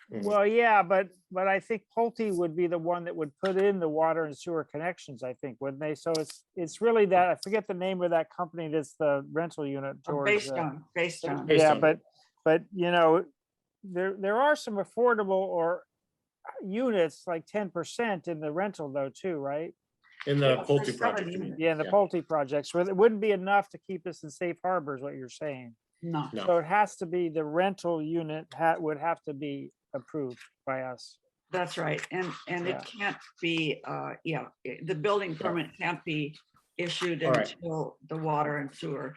Well, yeah, but I think Pulte would be the one that would put in the water and sewer connections, I think, wouldn't they? So it's really that, I forget the name of that company that's the rental unit, George. Based on. Yeah, but there are some affordable units, like 10% in the rental though, too, right? In the Pulte project. Yeah, in the Pulte projects, where it wouldn't be enough to keep us in safe harbor, is what you're saying. No. So it has to be, the rental unit would have to be approved by us. That's right. And it can't be, the building permit can't be issued until the water and sewer.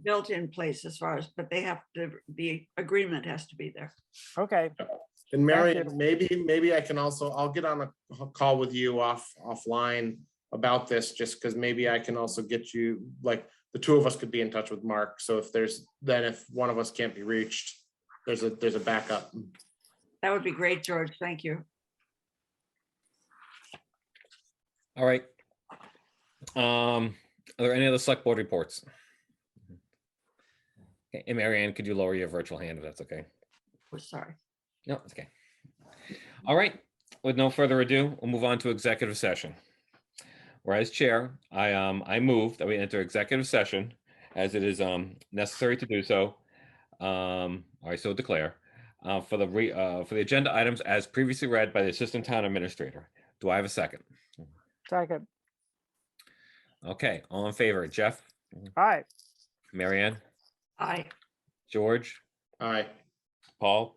Built in place as far as, but the agreement has to be there. Okay. And Marion, maybe I can also, I'll get on a call with you offline about this, just because maybe I can also get you, like, the two of us could be in touch with Mark. So if one of us can't be reached, there's a backup. That would be great, George. Thank you. All right. Are there any other select board reports? Okay, and Mary Ann, could you lower your virtual hand if that's okay? Oh, sorry. No, it's okay. All right, with no further ado, we'll move on to executive session. Whereas chair, I move that we enter executive session as it is necessary to do so. I so declare for the agenda items as previously read by the assistant town administrator. Do I have a second? Second. Okay, all in favor, Jeff, Aye. Mary Ann, Aye. George, Aye. Paul.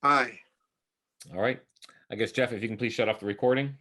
Aye. All right, I guess Jeff, if you can please shut off the recording.